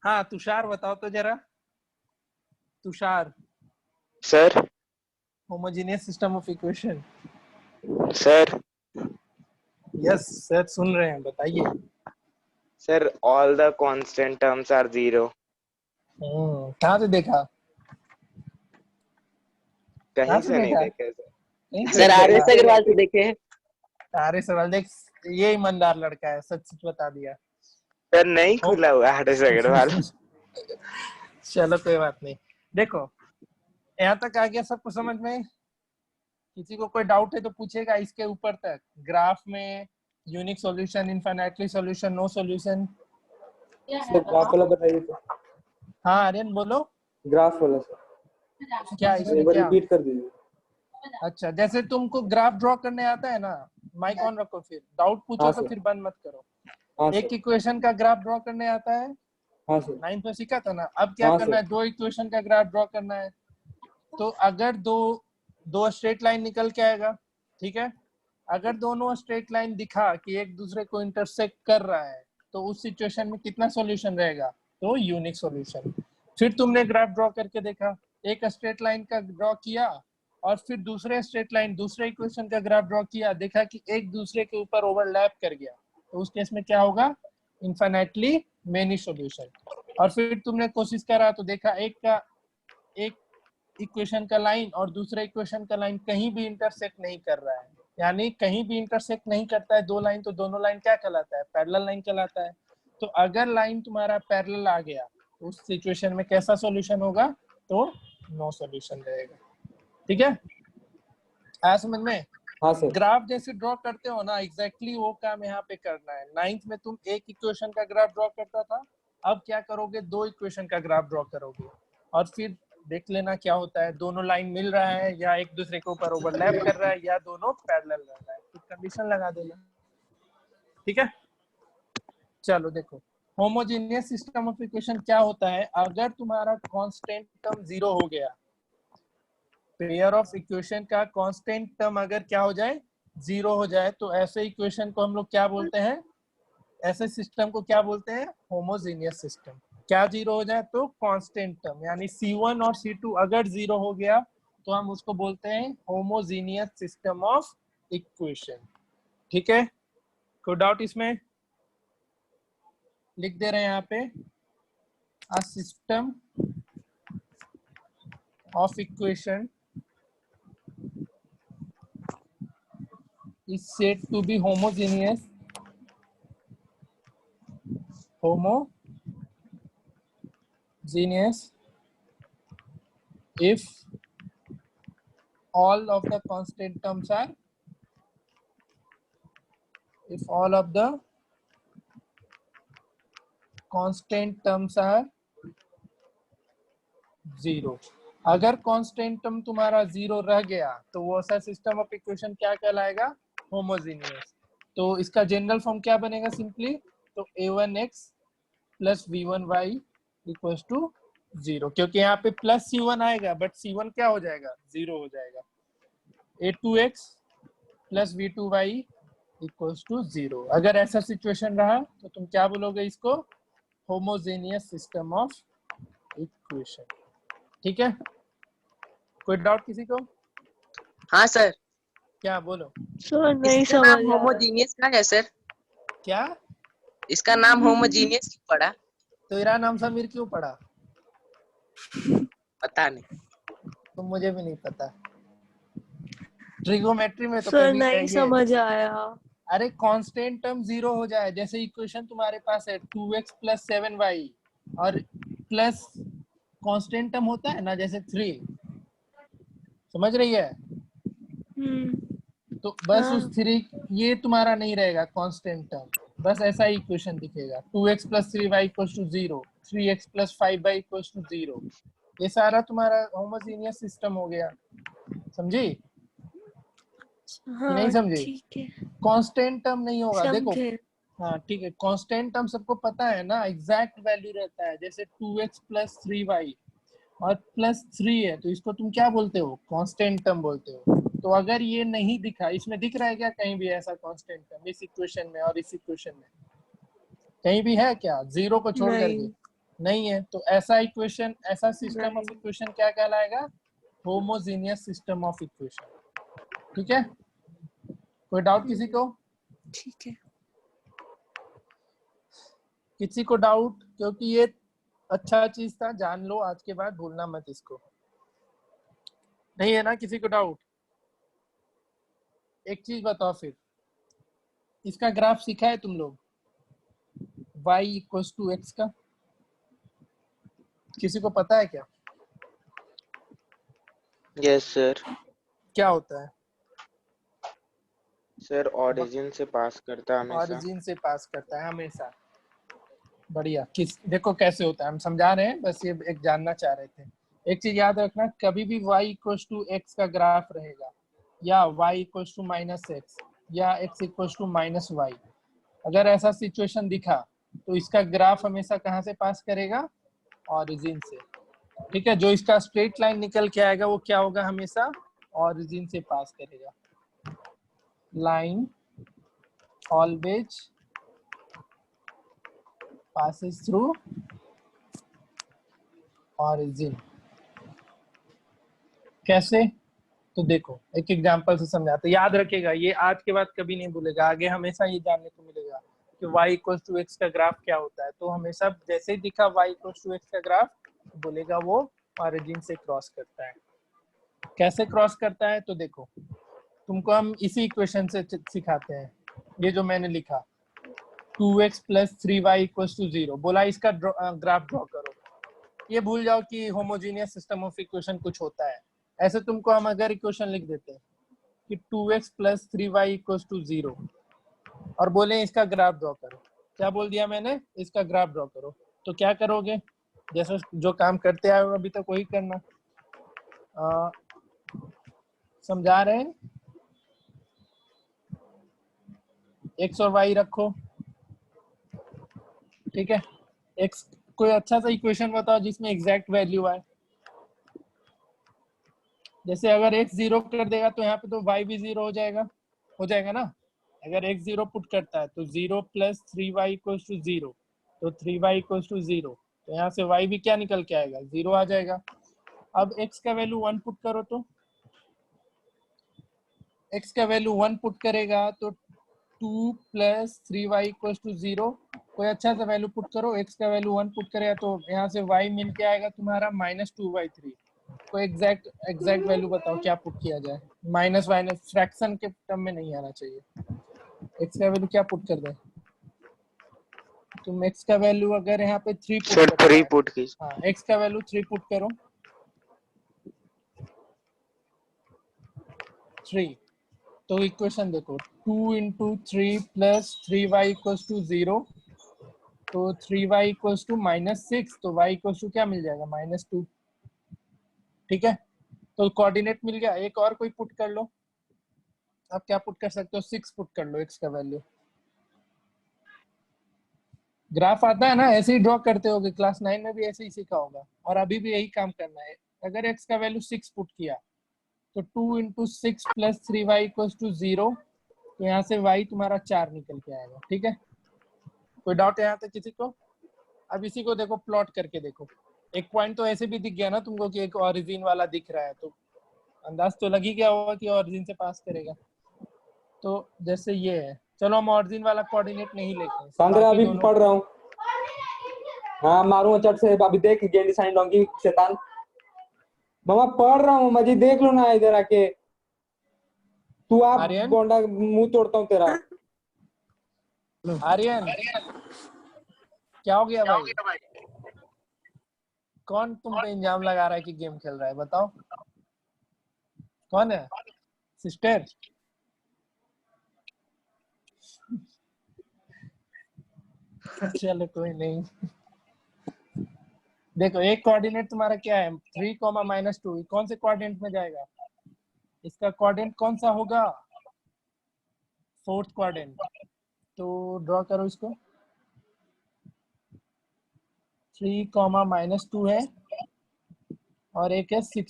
S1: हाँ तुषार बताओ तो जरा, Tushar,
S2: sir
S1: homogeneous system of equation.
S2: Sir
S1: yes sir सुन रहे हैं, बताइए।
S2: Sir all the constant terms are zero.
S1: कहाँ से देखा,
S2: कहीं
S1: कहाँ से
S2: से नहीं
S1: देखा,
S2: देखे सर।
S1: कहीं से
S6: सर
S1: नहीं
S6: आर एस
S1: देखा।
S6: अग्रवाल से देखे हैं।
S1: अरे सवाल देख, ये ईमानदार लड़का है, सच सच बता दिया।
S2: सर नहीं खुला हुआ आर.एस. अग्रवाल।
S1: चलो कोई बात नहीं। देखो यहाँ तक आ गया, सबको समझ में। किसी को कोई डाउट है तो पूछेगा इसके ऊपर तक, ग्राफ में unique solution, infinitely solution, no solution.
S8: Sir graph वाला बताइए तो।
S1: हाँ आर्यन बोलो,
S8: ग्राफ वाला सर,
S1: क्या
S8: एक
S1: इसमें
S8: बार
S1: क्या।
S8: रिपीट कर दीजिए।
S1: अच्छा जैसे तुमको ग्राफ ड्रॉ करने आता है ना, माइक ऑन रखो, फिर डाउट पूछो
S8: हाँ
S1: तो
S8: सर।
S1: फिर बंद मत करो।
S8: हाँ
S1: एक
S8: सर।
S1: इक्वेशन का ग्राफ ड्रॉ करने आता है,
S8: हाँ सर।
S1: 9th में सीखा था ना। अब क्या
S8: हाँ
S1: करना
S8: सर।
S1: है, दो इक्वेशन का ग्राफ ड्रॉ करना है। तो अगर दो स्ट्रेट लाइन निकल के आएगा, ठीक है। अगर दोनों स्ट्रेट लाइन दिखा कि एक दूसरे को इंटरसेक्ट कर रहा है, तो उस सिचुएशन में कितना सॉल्यूशन रहेगा, तो यूनिक सॉल्यूशन। फिर तुमने ग्राफ ड्रॉ करके देखा, एक स्ट्रेट लाइन का ड्रॉ किया और फिर दूसरे स्ट्रेट लाइन, दूसरे इक्वेशन का ग्राफ ड्रॉ किया, देखा कि एक दूसरे के ऊपर ओवरलैप कर गया, तो उस केस में क्या होगा, इनफाइनाइटली मेनी सॉल्यूशन। और फिर तुमने कोशिश करा तो देखा एक इक्वेशन का लाइन और दूसरे इक्वेशन का लाइन कहीं भी इंटरसेक्ट नहीं कर रहा है, यानी कहीं भी इंटरसेक्ट नहीं करता है दो लाइन, तो दोनों लाइन क्या कहलाता है, पैरेलल लाइन कहलाता है। तो अगर लाइन तुम्हारा पैरेलल आ गया, तो उस सिचुएशन में कैसा सॉल्यूशन होगा, तो नो सॉल्यूशन रहेगा। ठीक है, आया समझ में।
S8: हाँ सर।
S1: ग्राफ जैसे ड्रॉ करते हो ना, एग्जैक्टली वो काम यहाँ पे करना है। 9th में तुम एक इक्वेशन का ग्राफ ड्रॉ करता था, अब क्या करोगे, दो इक्वेशन का ग्राफ ड्रॉ करोगे और फिर देख लेना क्या होता है, दोनों लाइन मिल रहा है या एक दूसरे के ऊपर ओवरलैप कर रहा है या दोनों पैरेलल रह रहा है, तो कंडीशन लगा देना। ठीक है, चलो देखो, होमोजेनियस सिस्टम ऑफ इक्वेशन क्या होता है, अगर तुम्हारा कांस्टेंट टर्म जीरो हो गया, पेयर ऑफ इक्वेशन का कांस्टेंट टर्म अगर क्या हो जाए, जीरो हो जाए, तो ऐसे इक्वेशन को हम लोग क्या बोलते हैं, ऐसे सिस्टम को क्या बोलते हैं, होमोजेनियस सिस्टम। क्या जीरो हो जाए, तो कांस्टेंट टर्म, यानी C1 और C2 अगर जीरो हो गया, तो हम उसको बोलते हैं होमोजेनियस सिस्टम ऑफ इक्वेशन। ठीक है, कोई डाउट इसमें, लिख दे रहे हैं यहाँ पे, अ system of equation is said to be homogeneous if all of the constant terms are zero. अगर कांस्टेंट टर्म तुम्हारा जीरो रह गया, तो वो ऐसा सिस्टम ऑफ इक्वेशन क्या कहलाएगा, होमोजेनियस। तो इसका जनरल फॉर्म क्या बनेगा, सिंपली, तो a1x plus v1y equals to zero, क्योंकि यहाँ पे प्लस c1 आएगा बट c1 क्या हो जाएगा, जीरो हो जाएगा। a2x plus v2y equals to zero. अगर ऐसा सिचुएशन रहा तो तुम क्या बोलोगे इसको, होमोजेनियस सिस्टम ऑफ इक्वेशन। ठीक है, कोई डाउट किसी को।
S7: हाँ सर।
S1: क्या बोलो,
S4: सर नहीं
S7: इसका
S4: समझ
S7: नाम
S4: आ रहा।
S7: होमोजीनियस का है सर?
S1: क्या
S7: इसका नाम होमोजीनियस क्यों पड़ा?
S1: तो इरा नाम समीर क्यों पड़ा,
S7: पता नहीं।
S1: तो मुझे भी नहीं पता। ट्रिगोमेट्री में तो
S4: सर
S1: कभी
S4: नहीं
S1: कहेंगे,
S4: समझ आया।
S1: अरे कांस्टेंट टर्म जीरो हो जाए, जैसे इक्वेशन तुम्हारे पास है 2x प्लस 7y और प्लस कांस्टेंट टर्म होता है ना, जैसे 3, समझ रही है, तो बस
S4: हाँ।
S1: उस 3 ये तुम्हारा नहीं रहेगा कांस्टेंट टर्म, बस ऐसा ही इक्वेशन दिखेगा। 2x plus 3y equals to 0, 3x plus 5y equals to 0। ये सारा तुम्हारा होमोजेनियस सिस्टम हो गया। समझी कि नहीं
S4: हाँ
S1: समझी?
S4: ठीक है,
S1: कांस्टेंट टर्म नहीं होगा। देखो
S4: समझे।
S1: हाँ ठीक है, कांस्टेंट टर्म सबको पता है ना, एग्जैक्ट वैल्यू रहता है। जैसे 2x प्लस 3y और प्लस 3 है तो इसको तुम क्या बोलते हो? कांस्टेंट टर्म बोलते हो। तो अगर ये नहीं दिखा, इसमें दिख रहा है क्या कहीं भी ऐसा कांस्टेंट टर्म इस इक्वेशन में और इस इक्वेशन में? कहीं भी है क्या? जीरो को छोड़ करके
S4: नहीं
S1: नहीं है। तो ऐसा इक्वेशन, ऐसा सिस्टम ऑफ
S4: नहीं,
S1: इक्वेशन क्या कहलाएगा? Homogeneous system of equation. ठीक है, कोई डाउट किसी को?
S4: ठीक है।
S1: किसी को डाउट? क्योंकि ये अच्छा चीज था, जान लो आज के बाद, भूलना मत इसको। नहीं है ना किसी को डाउट? एक चीज बताओ फिर, इसका ग्राफ सीखा है तुम लोग? y इक्वल्स टू एक्स का किसी को पता है क्या?
S2: Yes sir.
S1: क्या होता है?
S2: सर ओरिजिन से पास करता है हमेशा।
S1: ऑरिजिन से पास करता है हमेशा। बढ़िया। किस देखो कैसे होता है, हम समझा रहे हैं, बस ये एक जानना चाह रहे थे। एक चीज याद रखना, कभी भी y इक्वल्स टू एक्स का ग्राफ रहेगा, या y equals to minus x, या x equals to minus y, अगर ऐसा सिचुएशन दिखा तो इसका ग्राफ हमेशा कहाँ से पास करेगा? ऑरिजिन से। ठीक है, जो इसका स्ट्रेट लाइन निकल के आएगा वो क्या होगा? हमेशा ऑरिजिन से पास करेगा। Line always passes through origin। कैसे? तो देखो एक एग्जांपल से समझाते, याद रखेगा ये, आज के बाद कभी नहीं भूलेगा, आगे हमेशा ये जानने को मिलेगा कि y इक्वल्स टू एक्स का ग्राफ क्या होता है। तो हमेशा जैसे ही दिखा y इक्वल्स टू एक्स का ग्राफ, बोलेगा वो ऑरिजिन से क्रॉस करता है। कैसे क्रॉस करता है? तो देखो तुमको हम इसी इक्वेशन से सिखाते हैं। ये जो मैंने लिखा 2x plus 3y equals to 0, बोला इसका ग्राफ ड्रॉ करो। ये भूल जाओ कि होमोजेनियस सिस्टम ऑफ इक्वेशन कुछ होता है। ऐसे तुमको हम अगर इक्वेशन लिख देते हैं कि 2x plus 3y equals to 0 और बोले इसका ग्राफ ड्रॉ करो, क्या बोल दिया मैंने? इसका ग्राफ ड्रॉ करो। तो क्या करोगे? जैसे जो काम करते आए हो अभी तक वही करना। समझा रहे हैं? x और y रखो। ठीक है, x कोई अच्छा सा इक्वेशन बताओ जिसमें एग्जैक्ट वैल्यू आए। जैसे अगर x 0 कर देगा तो यहाँ पे तो y भी 0 हो जाएगा ना। अगर x 0 पुट करता है तो 0 प्लस 3y इक्वल्स टू 0, तो 3y इक्वल्स टू 0, तो यहाँ से y भी क्या निकल के आएगा? 0 आ जाएगा। अब x का वैल्यू 1 पुट करो, तो x का वैल्यू 1 पुट करेगा तो 2 प्लस 3y इक्वल्स टू 0। कोई अच्छा सा वैल्यू पुट करो, x का वैल्यू 1 पुट करेगा तो यहाँ से y मिल के आएगा तुम्हारा -2/3। कोई एग्जैक्ट वैल्यू बताओ क्या पुट किया जाए? माइनस फ्रैक्शन के टर्म में नहीं आना चाहिए। x का वैल्यू क्या पुट कर दे? तुम x का वैल्यू अगर यहाँ पे 3 पुट
S2: सर
S1: करना
S2: 3
S1: है,
S2: पुट की।
S1: हाँ x का वैल्यू 3 पुट करो। 3, तो इक्वेशन देखो 2 into 3 plus 3y equals to 0, तो 3y इक्वल्स टू -6, तो y इक्वल्स टू क्या मिल जाएगा? -2। ठीक है, तो कोऑर्डिनेट मिल गया। एक और कोई पुट कर लो। आप क्या पुट कर सकते हो? 6 पुट कर लो x का वैल्यू। ग्राफ आता है ना, ऐसे ही ड्रॉ करते होगे, क्लास 9 में भी ऐसे ही सीखा होगा, और अभी भी यही काम करना है। अगर x का वैल्यू 6 पुट किया तो 2 into 6 plus 3y equals to 0, तो यहाँ से y तुम्हारा 4 निकल के आएगा। ठीक है, कोई डाउट है यहाँ तक किसी को? अब इसी को देखो, प्लॉट करके देखो। एक पॉइंट तो ऐसे भी दिख गया ना तुमको कि एक ऑरिजिन वाला दिख रहा है, तो अंदाज तो लग ही गया होगा कि ऑरिजिन से पास करेगा। तो जैसे ये है, चलो हम ऑरिजिन वाला कोऑर्डिनेट नहीं लेते हैं,
S8: सांद्रा
S1: बाकी
S8: अभी
S1: दोनों
S8: पढ़ रहा हूँ। हाँ मारूंगा चट से, अभी देख गेंद साइन लॉन्गी शैतान। मामा पढ़ रहा हूँ, मजी देख लो ना इधर आके। तू आप
S1: आर्यन,
S8: गोंडा मुंह तोड़ता हूँ तेरा।
S1: आर्यन क्या हो गया भाई? कौन तुम पे इंजाम लगा रहा है कि गेम खेल रहा है? बताओ कौन है? सिस्टर? चलो कोई नहीं। देखो एक कोऑर्डिनेट तुम्हारा क्या है 3, -2, कौन से कोऑर्डिनेट में जाएगा? इसका कोऑर्डिनेट कौन सा होगा? 4th coordinate. तो ड्रॉ करो इसको। 3, -2 है और एक है 6,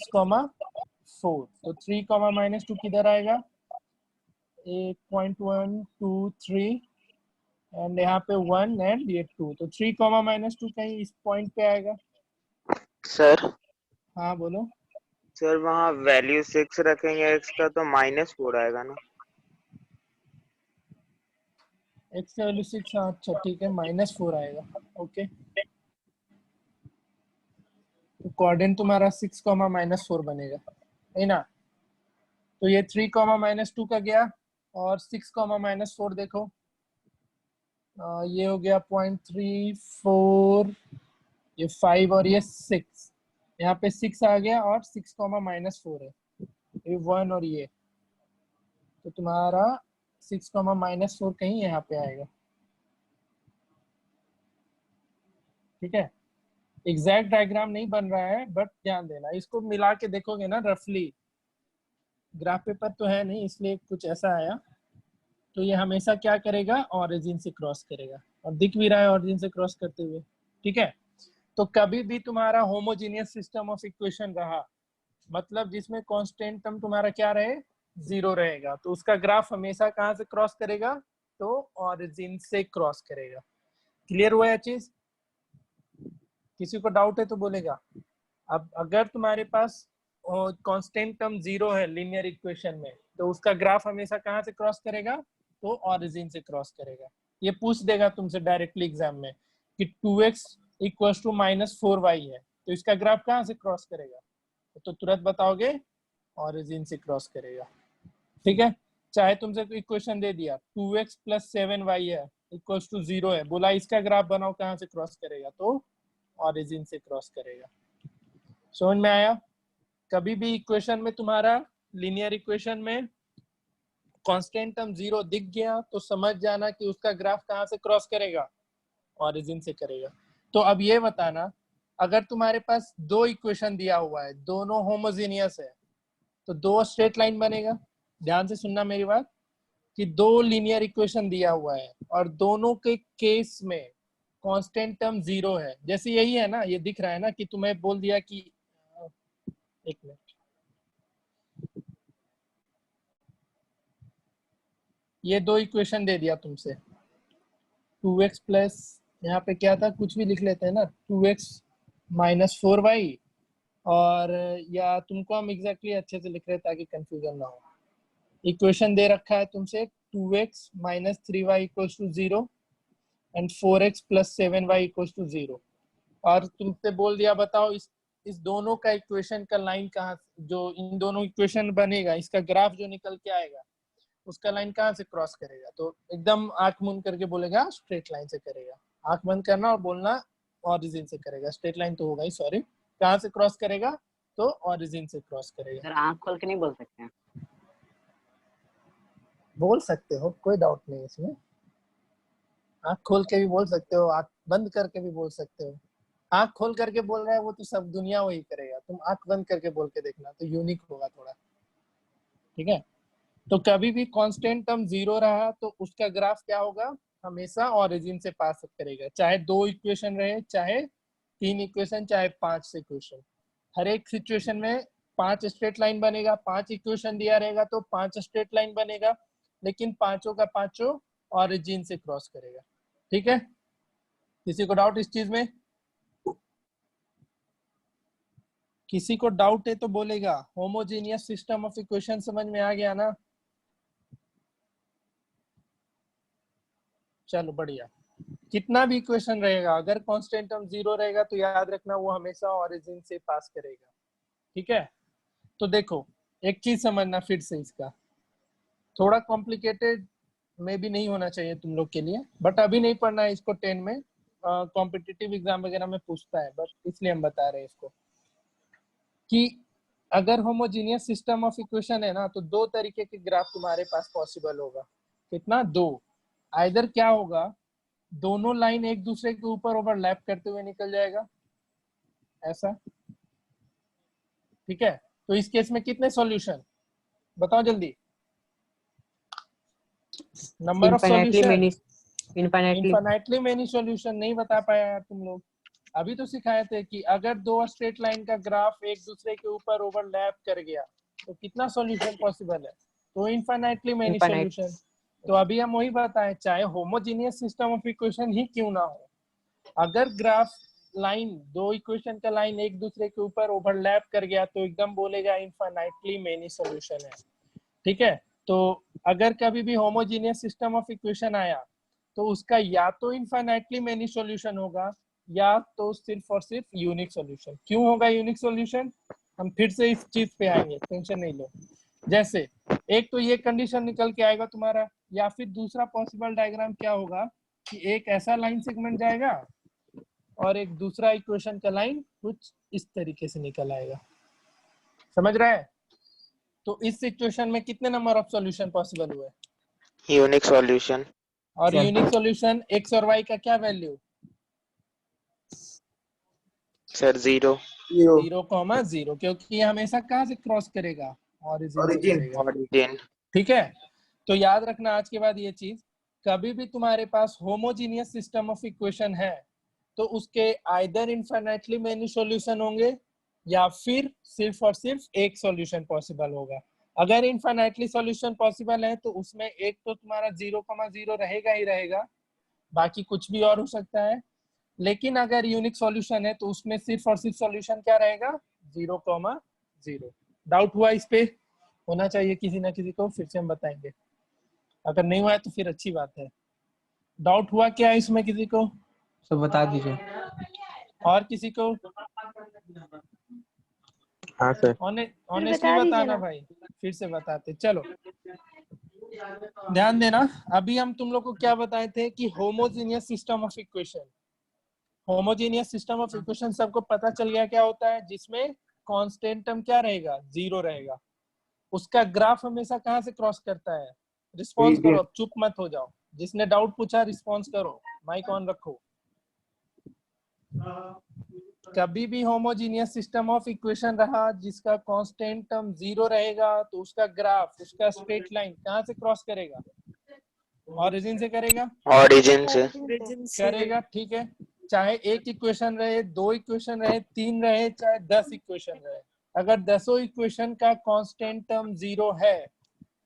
S1: 4। तो 3, -2 किधर आएगा? 1, 2, 3 एंड यहाँ पे 1 एंड ये 2। तो 3, -2 कहीं इस पॉइंट पे आएगा।
S2: सर
S1: हाँ बोलो।
S2: सर वहाँ वैल्यू 6 रखेंगे x का तो -4 आएगा ना।
S1: x का वैल्यू 6, अच्छा ठीक है, -4 आएगा। ओके तो कोऑर्डिनेट तुम्हारा 6, -4 बनेगा, है ना? तो ये 3, -2 का गया और 6, -4 देखो ये हो गया 0.34, ये 5 और ये 6, यहाँ पे 6 आ गया और 6, -4 है, ये 1 और ये, तो तुम्हारा 6, -4 कहीं यहाँ पे आएगा। ठीक है, एग्जैक्ट डायग्राम नहीं बन रहा है बट ध्यान देना, इसको मिला के देखोगे ना रफली, ग्राफ पेपर तो है नहीं इसलिए कुछ ऐसा आया। तो ये हमेशा क्या करेगा? ऑरिजिन से क्रॉस करेगा, और दिख भी रहा है ऑरिजिन से क्रॉस करते हुए। ठीक है, तो कभी भी तुम्हारा होमोजीनियस सिस्टम ऑफ इक्वेशन रहा, मतलब जिसमें कांस्टेंट टर्म तुम्हारा क्या रहे? 0 रहेगा, तो उसका ग्राफ हमेशा कहाँ से क्रॉस करेगा? तो ऑरिजिन से क्रॉस करेगा। क्लियर हुआ यह चीज? किसी को डाउट है तो बोलेगा। अब अगर तुम्हारे पास कांस्टेंट टर्म 0 है लीनियर इक्वेशन में, तो उसका ग्राफ हमेशा कहाँ से क्रॉस करेगा? तो ऑरिजिन से क्रॉस करेगा। ये पूछ देगा तुमसे डायरेक्टली एग्जाम में कि 2x = -4y है, तो इसका ग्राफ कहाँ से क्रॉस करेगा? तो तुरंत बताओगे ऑरिजिन से क्रॉस करेगा। ठीक है, चाहे तुमसे कोई क्वेश्चन दे दिया 2x + 7y है = 0 है, बोला इसका ग्राफ बनाओ, कहाँ से क्रॉस करेगा? तो ऑरिजिन से क्रॉस करेगा। समझ में आया? कभी भी इक्वेशन में तुम्हारा लीनियर इक्वेशन में कांस्टेंट टर्म 0 दिख गया तो समझ जाना कि उसका ग्राफ कहाँ से क्रॉस करेगा? ऑरिजिन से करेगा। तो अब ये बताना, अगर तुम्हारे पास 2 इक्वेशन दिया हुआ है, दोनों होमोजेनियस है, तो 2 स्ट्रेट लाइन बनेगा। ध्यान से सुनना मेरी बात, कि 2 लीनियर इक्वेशन दिया हुआ है और दोनों के केस में कांस्टेंट टर्म 0 है। जैसे यही है ना, ये दिख रहा है ना कि तुम्हें बोल दिया कि एक मिनट, ये 2 इक्वेशन दे दिया तुमसे, 2x प्लस, यहाँ पे क्या था कुछ भी लिख लेते हैं ना, 2x - 4y, और या तुमको हम एग्जैक्टली अच्छे से लिख रहे हैं ताकि कंफ्यूजन ना हो। इक्वेशन दे रखा है तुमसे 2x - 3y = 0 and 4x + 7y = 0, और तुमसे बोल दिया बताओ इस दोनों का इक्वेशन का लाइन कहाँ, जो इन दोनों इक्वेशन बनेगा, इसका ग्राफ जो निकल के आएगा उसका लाइन कहाँ से क्रॉस करेगा? तो एकदम आंख मूंद करके बोलेगा स्ट्रेट लाइन से करेगा। आंख बंद करना और बोलना ऑरिजिन से करेगा। स्ट्रेट लाइन तो होगा ही, सॉरी, कहाँ से क्रॉस करेगा? तो ऑरिजिन से क्रॉस करेगा।
S6: सर आँख खोल के नहीं बोल सकते हैं?
S1: बोल सकते हो, कोई डाउट नहीं है इसमें। आंख खोल के भी बोल सकते हो, आंख बंद करके भी बोल सकते हो। आंख खोल करके बोल रहा है वो तो सब दुनिया वही करेगा, तुम आंख बंद करके बोल के देखना तो यूनिक होगा थोड़ा। ठीक है, तो कभी भी कांस्टेंट टर्म 0 रहा तो उसका ग्राफ क्या होगा? हमेशा ऑरिजिन से पास करेगा, चाहे 2 इक्वेशन रहे, चाहे 3 इक्वेशन, चाहे 5 इक्वेशन। हर एक सिचुएशन में 5 स्ट्रेट लाइन बनेगा। 5 इक्वेशन दिया रहेगा तो 5 स्ट्रेट लाइन बनेगा, लेकिन पांचों का पांचों ऑरिजिन से क्रॉस करेगा। ठीक है, किसी को डाउट इस चीज में? किसी को डाउट है तो बोलेगा। होमोजेनियस सिस्टम ऑफ इक्वेशन समझ में आ गया ना? चलो बढ़िया। कितना भी इक्वेशन रहेगा, अगर कांस्टेंट टर्म 0 रहेगा तो याद रखना वो हमेशा ऑरिजिन से पास करेगा। ठीक है, तो देखो एक चीज समझना फिर से, इसका थोड़ा कॉम्प्लिकेटेड में भी नहीं होना चाहिए तुम लोग के लिए, बट अभी नहीं पढ़ना है इसको। 10 में कॉम्पिटिटिव एग्जाम वगैरह में पूछता है, बस इसलिए हम बता रहे हैं इसको कि अगर होमोजीनियस सिस्टम ऑफ इक्वेशन है ना, तो 2 तरीके के ग्राफ तुम्हारे पास पॉसिबल होगा। कितना? 2। आइदर क्या होगा, दोनों लाइन एक दूसरे के ऊपर ओवरलैप करते हुए निकल जाएगा ऐसा, ठीक है। तो इस केस में कितने सॉल्यूशन बताओ जल्दी, number of solution, infinitely many solution. नहीं बता पाया यार तुम लोग, अभी तो सिखाए थे कि अगर दो स्ट्रेट लाइन का ग्राफ एक दूसरे के ऊपर ओवरलैप कर गया तो कितना सॉल्यूशन पॉसिबल है, तो इनफाइनाइटली मेनी सॉल्यूशन। तो अभी हम वही बताएं, चाहे होमोजेनियस सिस्टम ऑफ इक्वेशन ही क्यों ना हो, अगर ग्राफ लाइन दो इक्वेशन का लाइन एक दूसरे के ऊपर ओवरलैप कर गया तो एकदम बोलेगा इनफाइनाइटली मेनी सॉल्यूशन है, ठीक है। तो अगर कभी भी होमोजेनियस सिस्टम ऑफ इक्वेशन आया तो उसका या तो इनफाइनाइटली मेनी सॉल्यूशन होगा या तो सिर्फ और सिर्फ यूनिक सॉल्यूशन। क्यों होगा यूनिक सॉल्यूशन, हम फिर से इस चीज पे आएंगे, टेंशन नहीं लो। जैसे एक तो ये कंडीशन निकल के आएगा तुम्हारा, या फिर दूसरा पॉसिबल डायग्राम क्या होगा कि एक ऐसा लाइन सेगमेंट जाएगा और एक दूसरा इक्वेशन का लाइन कुछ इस तरीके से निकल आएगा, समझ रहे हैं। तो इस सिचुएशन में कितने नंबर ऑफ सॉल्यूशन पॉसिबल हुए,
S2: यूनिक सॉल्यूशन।
S1: और यूनिक सॉल्यूशन एक्स और वाई का क्या वैल्यू,
S2: सर 0
S1: 0,0, क्योंकि ये हमेशा कहाँ से क्रॉस करेगा, ऑरिजिन से करेगा,
S2: ऑरिजिन।
S1: ठीक है। तो याद रखना आज के बाद ये चीज, कभी भी तुम्हारे पास होमोजीनियस सिस्टम ऑफ इक्वेशन है तो उसके आइदर इनफाइनाइटली मेनी सॉल्यूशन होंगे या फिर सिर्फ और सिर्फ एक सॉल्यूशन पॉसिबल होगा। अगर इनफाइनाइटली सॉल्यूशन पॉसिबल है तो उसमें एक तो तुम्हारा 0,0 रहेगा ही रहेगा, बाकी कुछ भी और हो सकता है। लेकिन अगर यूनिक सॉल्यूशन है तो उसमें सिर्फ और सिर्फ सॉल्यूशन क्या रहेगा, 0,0। डाउट हुआ इस पे, होना चाहिए किसी ना किसी को, फिर से हम बताएंगे। अगर नहीं हुआ है तो फिर अच्छी बात है। डाउट हुआ क्या है इसमें किसी को,
S3: तो बता दीजिए।
S1: और किसी को?
S2: हाँ सर।
S1: ऑनेस्टली बताना भाई, फिर से बताते। चलो ध्यान देना, अभी हम तुम लोग को क्या बताए थे कि homogeneous system of equation, homogeneous system of equation सबको पता चल गया क्या होता है, जिसमें कांस्टेंट टर्म क्या रहेगा, 0 रहेगा। उसका ग्राफ हमेशा कहाँ से क्रॉस करता है, रिस्पॉन्स करो, अब चुप मत हो जाओ, जिसने डाउट पूछा रिस्पॉन्स करो, माइक ऑन रखो। कभी भी होमोजेनियस सिस्टम ऑफ इक्वेशन रहा जिसका कांस्टेंट टर्म 0 रहेगा तो उसका ग्राफ, उसका स्ट्रेट लाइन कहाँ से क्रॉस करेगा, ऑरिजिन से करेगा,
S2: ऑरिजिन से
S1: करेगा, ठीक है। चाहे एक इक्वेशन रहे, दो इक्वेशन रहे, 3 रहे, चाहे 10 इक्वेशन रहे, अगर 10 इक्वेशन का कांस्टेंट टर्म 0 है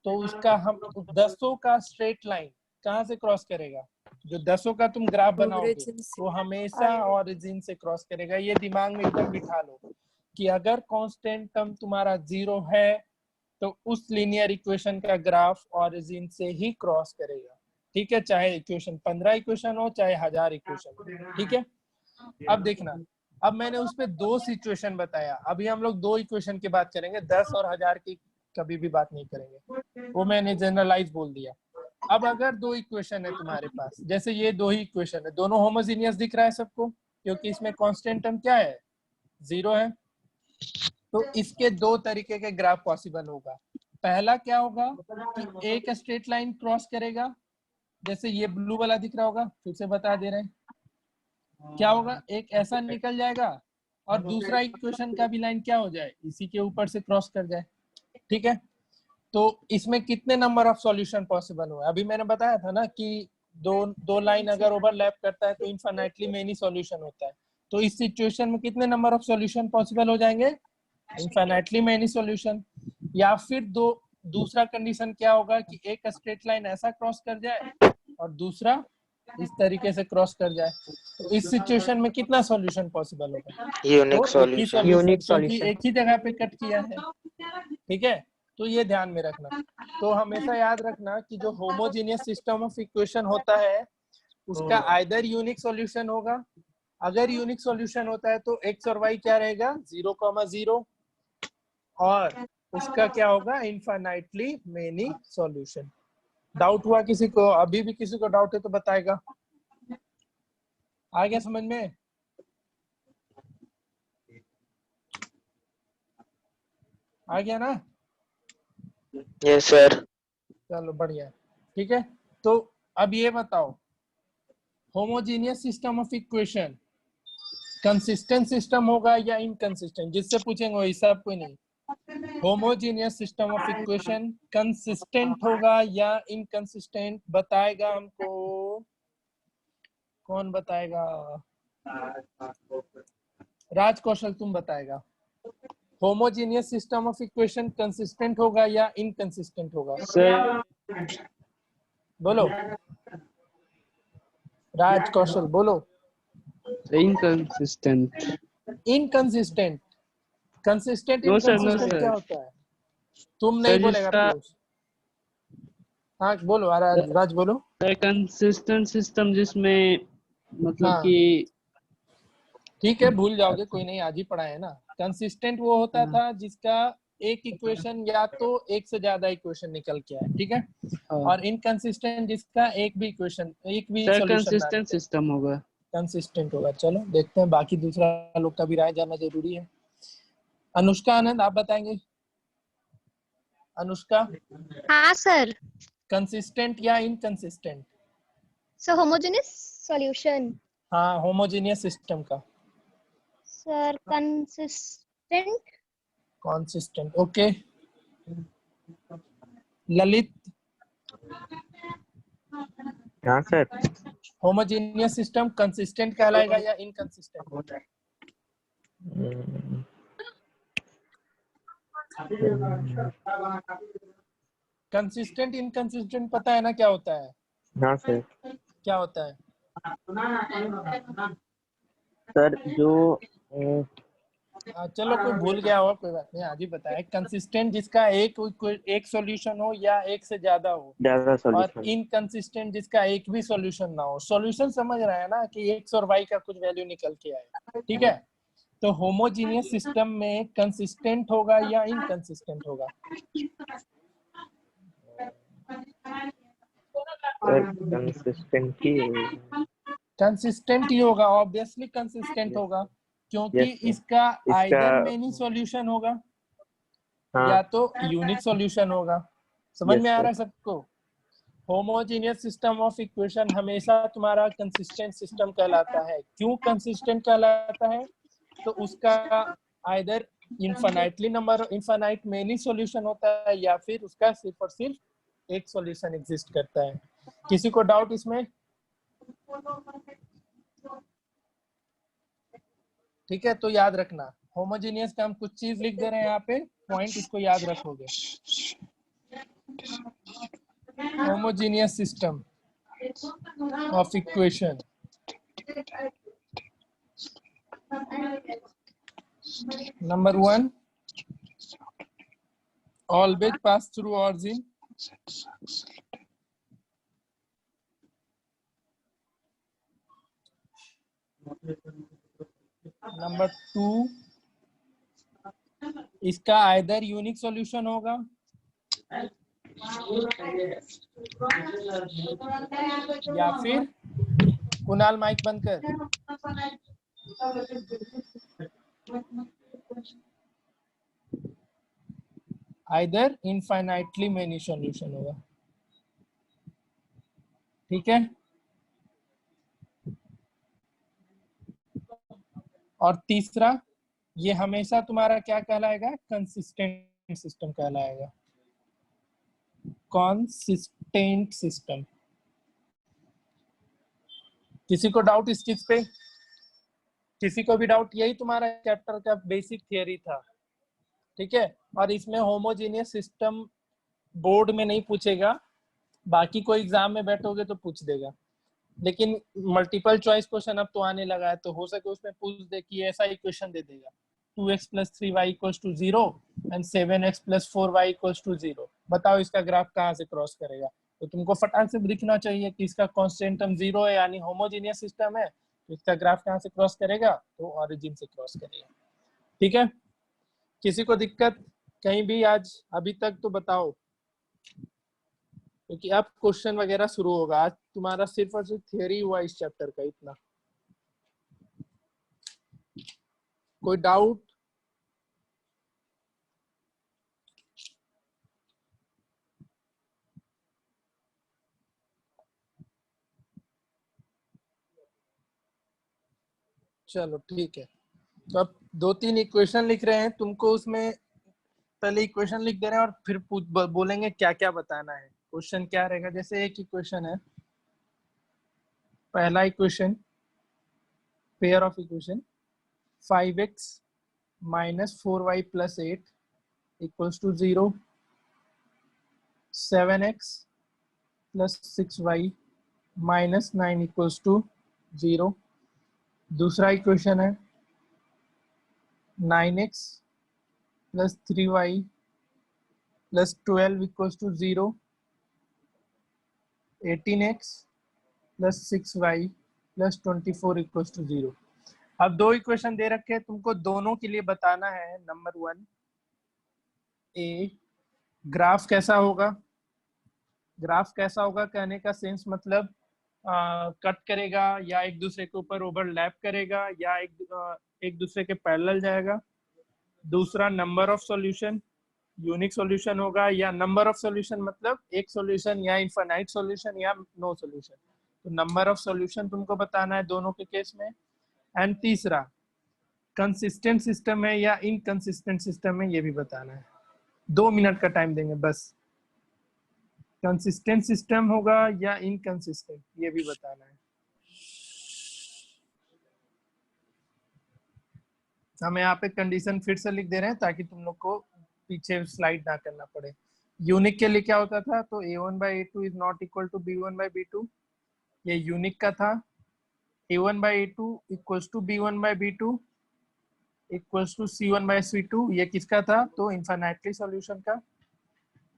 S1: तो उसका हम 10 का स्ट्रेट लाइन कहाँ से क्रॉस करेगा, जो 10 का तुम ग्राफ बनाओगे वो हमेशा ऑरिजिन से क्रॉस करेगा। ये दिमाग में एकदम बिठा लो कि अगर कांस्टेंट टर्म तुम्हारा 0 है तो उस लीनियर इक्वेशन का ग्राफ ऑरिजिन से ही क्रॉस करेगा, ठीक है। चाहे इक्वेशन 15 इक्वेशन हो, चाहे 1000 इक्वेशन, ठीक है। अब देखना, अब मैंने उस पे 2 सिचुएशन बताया, अभी हम लोग 2 इक्वेशन की बात करेंगे, 10 और 1000 की कभी भी बात नहीं करेंगे, वो मैंने जनरलाइज बोल दिया। अब अगर 2 इक्वेशन है तुम्हारे पास, जैसे ये 2 ही इक्वेशन है, दोनों होमोजेनियस दिख रहा है सबको, क्योंकि इसमें कांस्टेंट टर्म क्या है, 0 है। तो इसके 2 तरीके के ग्राफ पॉसिबल होगा। पहला क्या होगा कि एक स्ट्रेट लाइन क्रॉस करेगा, जैसे ये ब्लू वाला दिख रहा होगा, फिर से बता दे रहे हैं क्या होगा, एक ऐसा निकल जाएगा और दूसरा इक्वेशन का भी लाइन क्या हो जाए, इसी के ऊपर से क्रॉस कर जाए, ठीक है। तो इसमें कितने नंबर ऑफ सॉल्यूशन पॉसिबल हुआ, अभी मैंने बताया था ना कि दो लाइन अगर ओवरलैप करता है तो इनफाइनाइटली मेनी सॉल्यूशन होता है। तो इस सिचुएशन में कितने नंबर ऑफ सॉल्यूशन पॉसिबल हो जाएंगे, इनफाइनाइटली मेनी सॉल्यूशन। या फिर दूसरा कंडीशन क्या होगा कि एक स्ट्रेट लाइन ऐसा क्रॉस कर जाए और दूसरा इस तरीके से क्रॉस कर जाए, तो इस सिचुएशन में कितना सॉल्यूशन पॉसिबल होगा,
S2: यूनिक
S1: तो एक ही
S2: सॉल्यूशन।
S6: यूनिक
S1: क्योंकि
S6: सॉल्यूशन
S1: एक ही जगह पे कट किया है, ठीक है। तो ये ध्यान में रखना। तो हमेशा याद रखना कि जो होमोजेनियस सिस्टम ऑफ इक्वेशन होता है उसका आइदर यूनिक सॉल्यूशन होगा, अगर यूनिक सॉल्यूशन होता है तो एक्स और वाई क्या रहेगा, 0,0, और उसका क्या होगा, इनफाइनाइटली मेनी सॉल्यूशन। डाउट हुआ किसी को, अभी भी किसी को डाउट है तो बताएगा, आ गया समझ में? आ गया ना?
S2: Yes sir.
S1: चलो बढ़िया, ठीक है। तो अब ये बताओ, homogeneous system of equation consistent system होगा या इनकंसिस्टेंट, जिससे पूछेंगे वो हिसाब कोई नहीं। Homogeneous system of equation consistent होगा या इनकंसिस्टेंट, बताएगा हमको। कौन बताएगा? राज कौशल तुम बताएगा। Homogeneous system of equation consistent होगा या इनकंसिस्टेंट होगा?
S5: सर
S1: बोलो राज कौशल, बोलो।
S5: Inconsistent.
S1: Inconsistent. Consistent
S5: no sir, no
S1: inconsistent
S5: sir.
S1: क्या होता है? तुम
S5: सर
S1: नहीं बोलेगा
S5: जिसका
S1: पीयूष। हाँ बोलो राज, राज बोलो।
S5: सर कंसिस्टेंट सिस्टम जिसमें मतलब
S1: हाँ
S5: कि
S1: ठीक है, भूल जाओगे कोई नहीं, आज ही पढ़ा है ना। कंसिस्टेंट वो होता
S5: हाँ,
S1: था जिसका एक इक्वेशन या तो एक से ज्यादा इक्वेशन निकल के आए, ठीक है।
S5: हाँ।
S1: और इनकंसिस्टेंट जिसका एक भी इक्वेशन, एक भी
S5: सर
S1: सॉल्यूशन ना
S5: कंसिस्टेंट
S1: निकले।
S5: सिस्टम होगा।
S1: कंसिस्टेंट होगा। चलो देखते हैं, बाकी दूसरा लोग का भी राय जानना जरूरी है। अनुष्का आनंद आप बताएंगे। अनुष्का,
S9: हाँ सर।
S1: कंसिस्टेंट या इनकंसिस्टेंट?
S9: Sir homogeneous solution.
S1: हाँ होमोजेनियस सिस्टम का।
S9: Sir consistent.
S1: Consistent, okay. Lalit,
S2: हाँ सर।
S1: होमोजेनियस सिस्टम कंसिस्टेंट कहलाएगा या इनकंसिस्टेंट? कंसिस्टेंट इनकंसिस्टेंट पता है ना क्या होता है?
S2: हाँ सर।
S1: क्या होता है?
S2: सर जो
S1: चलो कोई भूल गया हो कोई बात नहीं, आज ही बताया। कंसिस्टेंट जिसका एक सॉल्यूशन हो या एक से ज्यादा हो,
S2: ज्यादा
S1: और
S2: सॉल्यूशन।
S1: इनकंसिस्टेंट जिसका एक भी सॉल्यूशन ना हो। सॉल्यूशन समझ रहे हैं ना कि एक्स और वाई का कुछ वैल्यू निकल के आए, ठीक है। तो होमोजीनियस सिस्टम में कंसिस्टेंट होगा या इनकंसिस्टेंट होगा?
S2: सर कंसिस्टेंट ही होगा।
S1: कंसिस्टेंट ही होगा, ऑब्वियसली कंसिस्टेंट होगा, क्योंकि
S2: Yes, sir.
S1: इसका
S2: इसका
S1: आइदर मेनी सॉल्यूशन होगा
S2: हाँ
S1: या तो यूनिक सॉल्यूशन होगा। समझ
S2: Yes,
S1: में आ
S2: sir.
S1: रहा है सबको? होमोजीनियस सिस्टम ऑफ इक्वेशन हमेशा तुम्हारा कंसिस्टेंट सिस्टम कहलाता है। क्यों कंसिस्टेंट कहलाता है? तो उसका आइदर इनफाइनाइट मेनी सॉल्यूशन होता है या फिर उसका सिर्फ और सिर्फ एक सॉल्यूशन एग्जिस्ट करता है। किसी को डाउट इसमें? ठीक है, तो याद रखना होमोजीनियस का हम कुछ चीज लिख दे रहे हैं यहाँ पे, पॉइंट इसको याद रखोगे। Homogeneous system of equation number 1, always pass through origin. Number 2, इसका आइदर यूनिक सॉल्यूशन होगा या फिर, कुणाल माइक बंद कर, आइदर इनफाइनाइटली मेनी सॉल्यूशन होगा, ठीक है। और तीसरा, ये हमेशा तुम्हारा क्या कहलाएगा? कंसिस्टेंट सिस्टम कहलाएगा। Consistent system. किसी को डाउट इस चीज पे? किसी को भी डाउट? यही तुम्हारा चैप्टर का बेसिक थियरी था, ठीक है। और इसमें होमोजीनियस सिस्टम बोर्ड में नहीं पूछेगा, बाकी कोई एग्जाम में बैठोगे तो पूछ देगा, लेकिन मल्टीपल चॉइस क्वेश्चन अब तो आने लगा है, तो हो सके उसमें पूछ दे कि ऐसा इक्वेशन दे देगा 2x + 3y = 0 and 7x + 4y = 0। बताओ इसका ग्राफ कहाँ से क्रॉस करेगा? तो तुमको फटाक से दिखना चाहिए कि इसका कांस्टेंट टर्म 0 है, यानी होमोजीनियस सिस्टम है, तो इसका ग्राफ कहाँ से क्रॉस करेगा? तो ओरिजिन से क्रॉस करेगा, ठीक है। किसी को दिक्कत कहीं भी आज अभी तक? तो बताओ, क्योंकि अब क्वेश्चन वगैरह शुरू होगा। आज तुम्हारा सिर्फ और सिर्फ थियरी हुआ इस चैप्टर का, इतना। कोई डाउट? चलो ठीक है, तो अब 2-3 इक्वेशन लिख रहे हैं, तुमको उसमें पहले इक्वेशन लिख दे रहे हैं और फिर बोलेंगे क्या क्या बताना है। क्वेश्चन क्या रहेगा, जैसे एक इक्वेशन है, पहला equation pair of equation 5x minus 4y plus 8 equals to 0, 7x plus 6y minus 9 equals to 0। दूसरा इक्वेशन है 9x plus 3y plus 12 equals to 0, 18x plus 6y plus 24 equals to 0। अब दो इक्वेशन दे रखे हैं, तुमको दोनों के लिए बताना है। नंबर 1 ए, ग्राफ कैसा होगा। ग्राफ कैसा होगा कहने का सेंस मतलब कट करेगा या एक दूसरे के ऊपर ओवरलैप करेगा या एक दूसरे के पैरेलल जाएगा। दूसरा number of solution, unique solution होगा, या नंबर ऑफ सॉल्यूशन मतलब एक सॉल्यूशन या इनफाइनाइट सॉल्यूशन या नो सॉल्यूशन। तो नंबर ऑफ सॉल्यूशन तुमको बताना है दोनों के केस में। एंड तीसरा कंसिस्टेंट सिस्टम है या इनकंसिस्टेंट सिस्टम है, ये भी बताना है। 2 मिनट का टाइम देंगे बस। कंसिस्टेंट सिस्टम होगा या इनकंसिस्टेंट, ये भी बताना है। हम यहाँ पे कंडीशन फिर से लिख दे रहे हैं ताकि तुम लोग को पीछे स्लाइड ना करना पड़े। यूनिक के लिए क्या होता था, तो a1/a2 is not equal to b1/b2, ये यूनिक का था। a1/a2 equals to b1/b2 equals to c1/c2, ये किसका था, तो इनफाइनाइटली सॉल्यूशन का।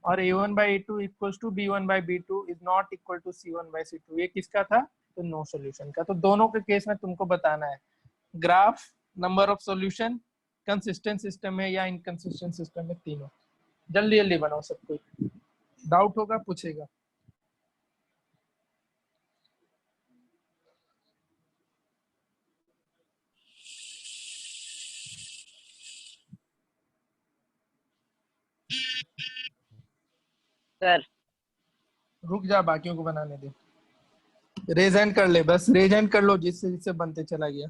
S1: और a1/a2 equals to b1/b2 is not equal to c1/c2, ये किसका था, तो नो सॉल्यूशन का। तो दोनों के केस में तुमको बताना है graph, number of solution, consistent system है या इनकंसिस्टेंट सिस्टम है, तीनों। जल्दी जल्दी बनाओ, सब कोई डाउट होगा पूछेगा।
S6: सर
S1: रुक जा, बाकियों को बनाने दे। रेज हैंड कर ले, बस रेज हैंड कर लो जिससे जिससे बनते चला गया।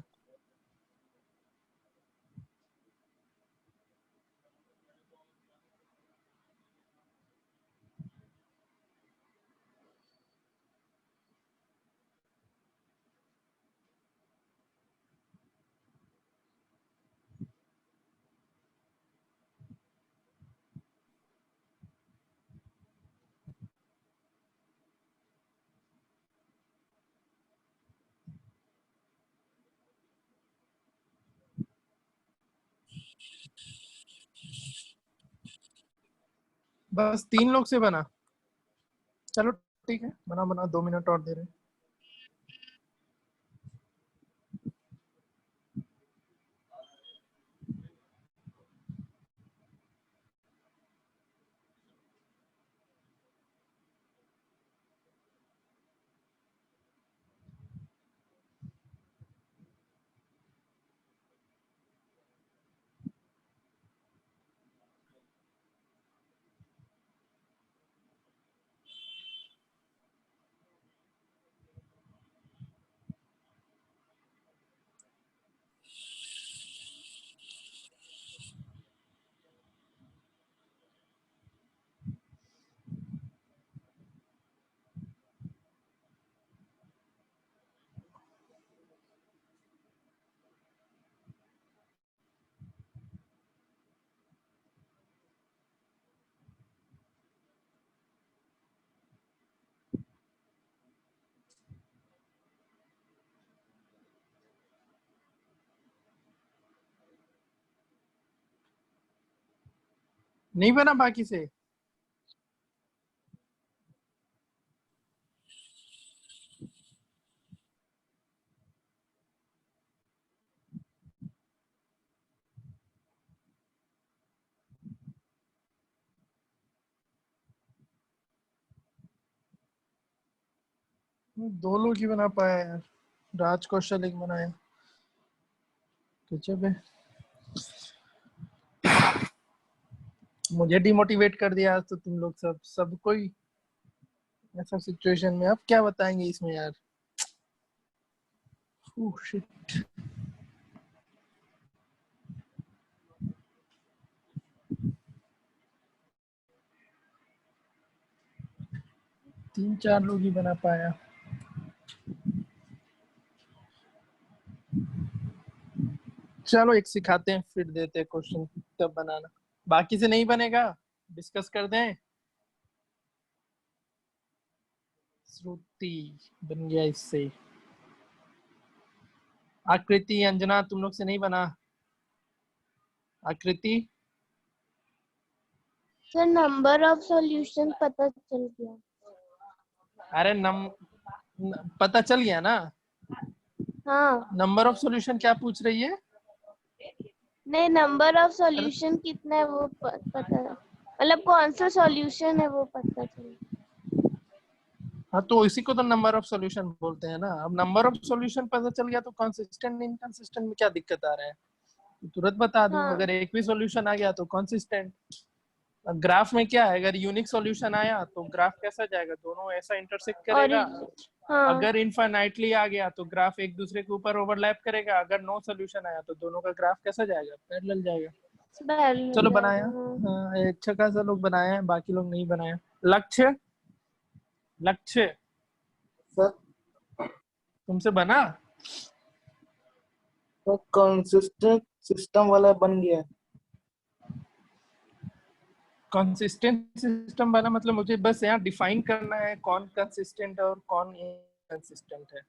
S1: बस 3 लोग से बना, चलो ठीक है, बना बना, 2 मिनट और दे रहे हैं। नहीं बना बाकी से, दो लोग ही बना पाया यार। राज कौशल एक बनाया, गजब है। मुझे डिमोटिवेट कर दिया आज तो तुम लोग सब कोई ऐसा सिचुएशन में। अब क्या बताएंगे इसमें यार। Oh shit. 3-4 लोग ही बना पाया। चलो एक सिखाते हैं फिर देते हैं क्वेश्चन तब बनाना। बाकी से नहीं बनेगा, डिस्कस कर दें। श्रुति बन गया इससे। आकृति, अंजना तुम लोग से नहीं बना। आकृति
S9: सर नंबर ऑफ सॉल्यूशन पता चल गया।
S1: अरे पता चल गया ना।
S9: हाँ
S1: नंबर ऑफ सॉल्यूशन क्या पूछ रही है?
S9: नहीं, नंबर ऑफ सॉल्यूशन कितना है वो पता, मतलब कौन सा सॉल्यूशन है वो पता चल।
S1: हाँ तो इसी को तो नंबर ऑफ सॉल्यूशन बोलते हैं ना। अब नंबर ऑफ सॉल्यूशन पता चल गया तो कंसिस्टेंट इनकंसिस्टेंट में क्या दिक्कत आ रहा है? तुरंत बता दूं।
S9: हाँ।
S1: अगर एक भी सॉल्यूशन आ गया तो कंसिस्टेंट। ग्राफ में क्या है, अगर यूनिक सॉल्यूशन आया तो ग्राफ कैसा जाएगा? दोनों ऐसा इंटरसेक्ट करेगा।
S9: हाँ।
S1: अगर इनफाइनाइटली आ गया तो ग्राफ एक दूसरे के ऊपर ओवरलैप करेगा। अगर नो सॉल्यूशन आया तो दोनों का ग्राफ कैसा जाएगा? पैरेलल जाएगा। चलो बनाया। हाँ, एक अच्छा खासा लोग बनाए हैं, बाकी लोग नहीं बनाए। लक्ष्य
S10: सर
S1: तुमसे बना?
S10: तो कंसिस्टेंट सिस्टम वाला बन गया।
S1: कंसिस्टेंट सिस्टम वाला मतलब मुझे बस यहाँ डिफाइन करना है कौन कंसिस्टेंट और कौन इनकंसिस्टेंट है।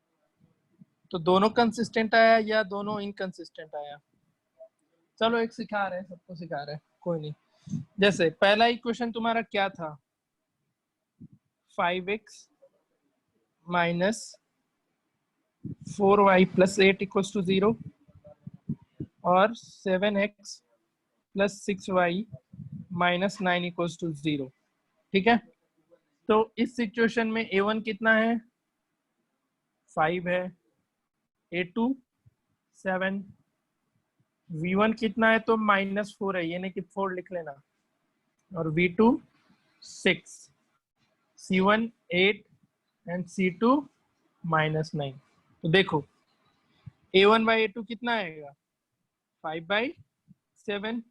S1: तो दोनों कंसिस्टेंट आया या दोनों इनकंसिस्टेंट आया? चलो एक सिखा रहे हैं, सबको सिखा रहे हैं, कोई नहीं। जैसे पहला इक्वेशन तुम्हारा क्या था? 5x minus 4y plus 8 equals to 0 और 7x plus 6y minus 9 equals to 0। ठीक है, तो इस सिचुएशन में a1 कितना है? 5 है, a2 7, v1 कितना है? तो -4 है, यानी कि 4 लिख लेना, और v2 6, c1 8 एंड c2 -9। तो देखो a1 बाई a2 कितना आएगा? 5/7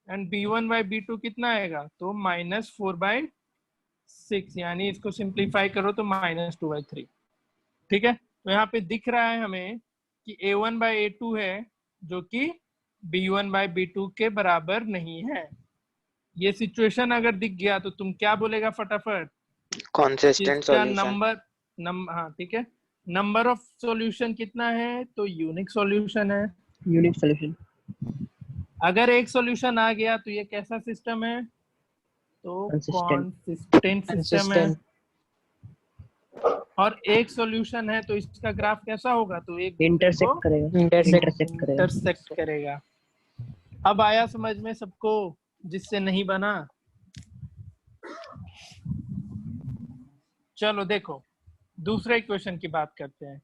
S1: एंड b1 बाई b2 कितना आएगा? तो -4/6, यानी इसको सिंप्लीफाई करो तो -2/3। ठीक है, तो यहाँ पे दिख रहा है हमें कि a1 बाई a2 है जो कि b1 बाई b2 के बराबर नहीं है। ये सिचुएशन अगर दिख गया तो तुम क्या बोलेगा फटाफट?
S2: Consistent solution.
S1: हाँ ठीक है, नंबर ऑफ सॉल्यूशन कितना है? तो यूनिक सॉल्यूशन है।
S6: Unique solution.
S1: अगर एक सॉल्यूशन आ गया तो ये कैसा सिस्टम है? तो
S6: Consistent.
S1: कंसिस्टेंट सिस्टम है। और एक सॉल्यूशन है तो इसका ग्राफ कैसा होगा? तो एक
S6: इंटरसेक्ट करेगा।
S1: इंटरसेक्ट करेगा। अब आया समझ में सबको, जिससे नहीं बना? चलो देखो दूसरे इक्वेशन की बात करते हैं।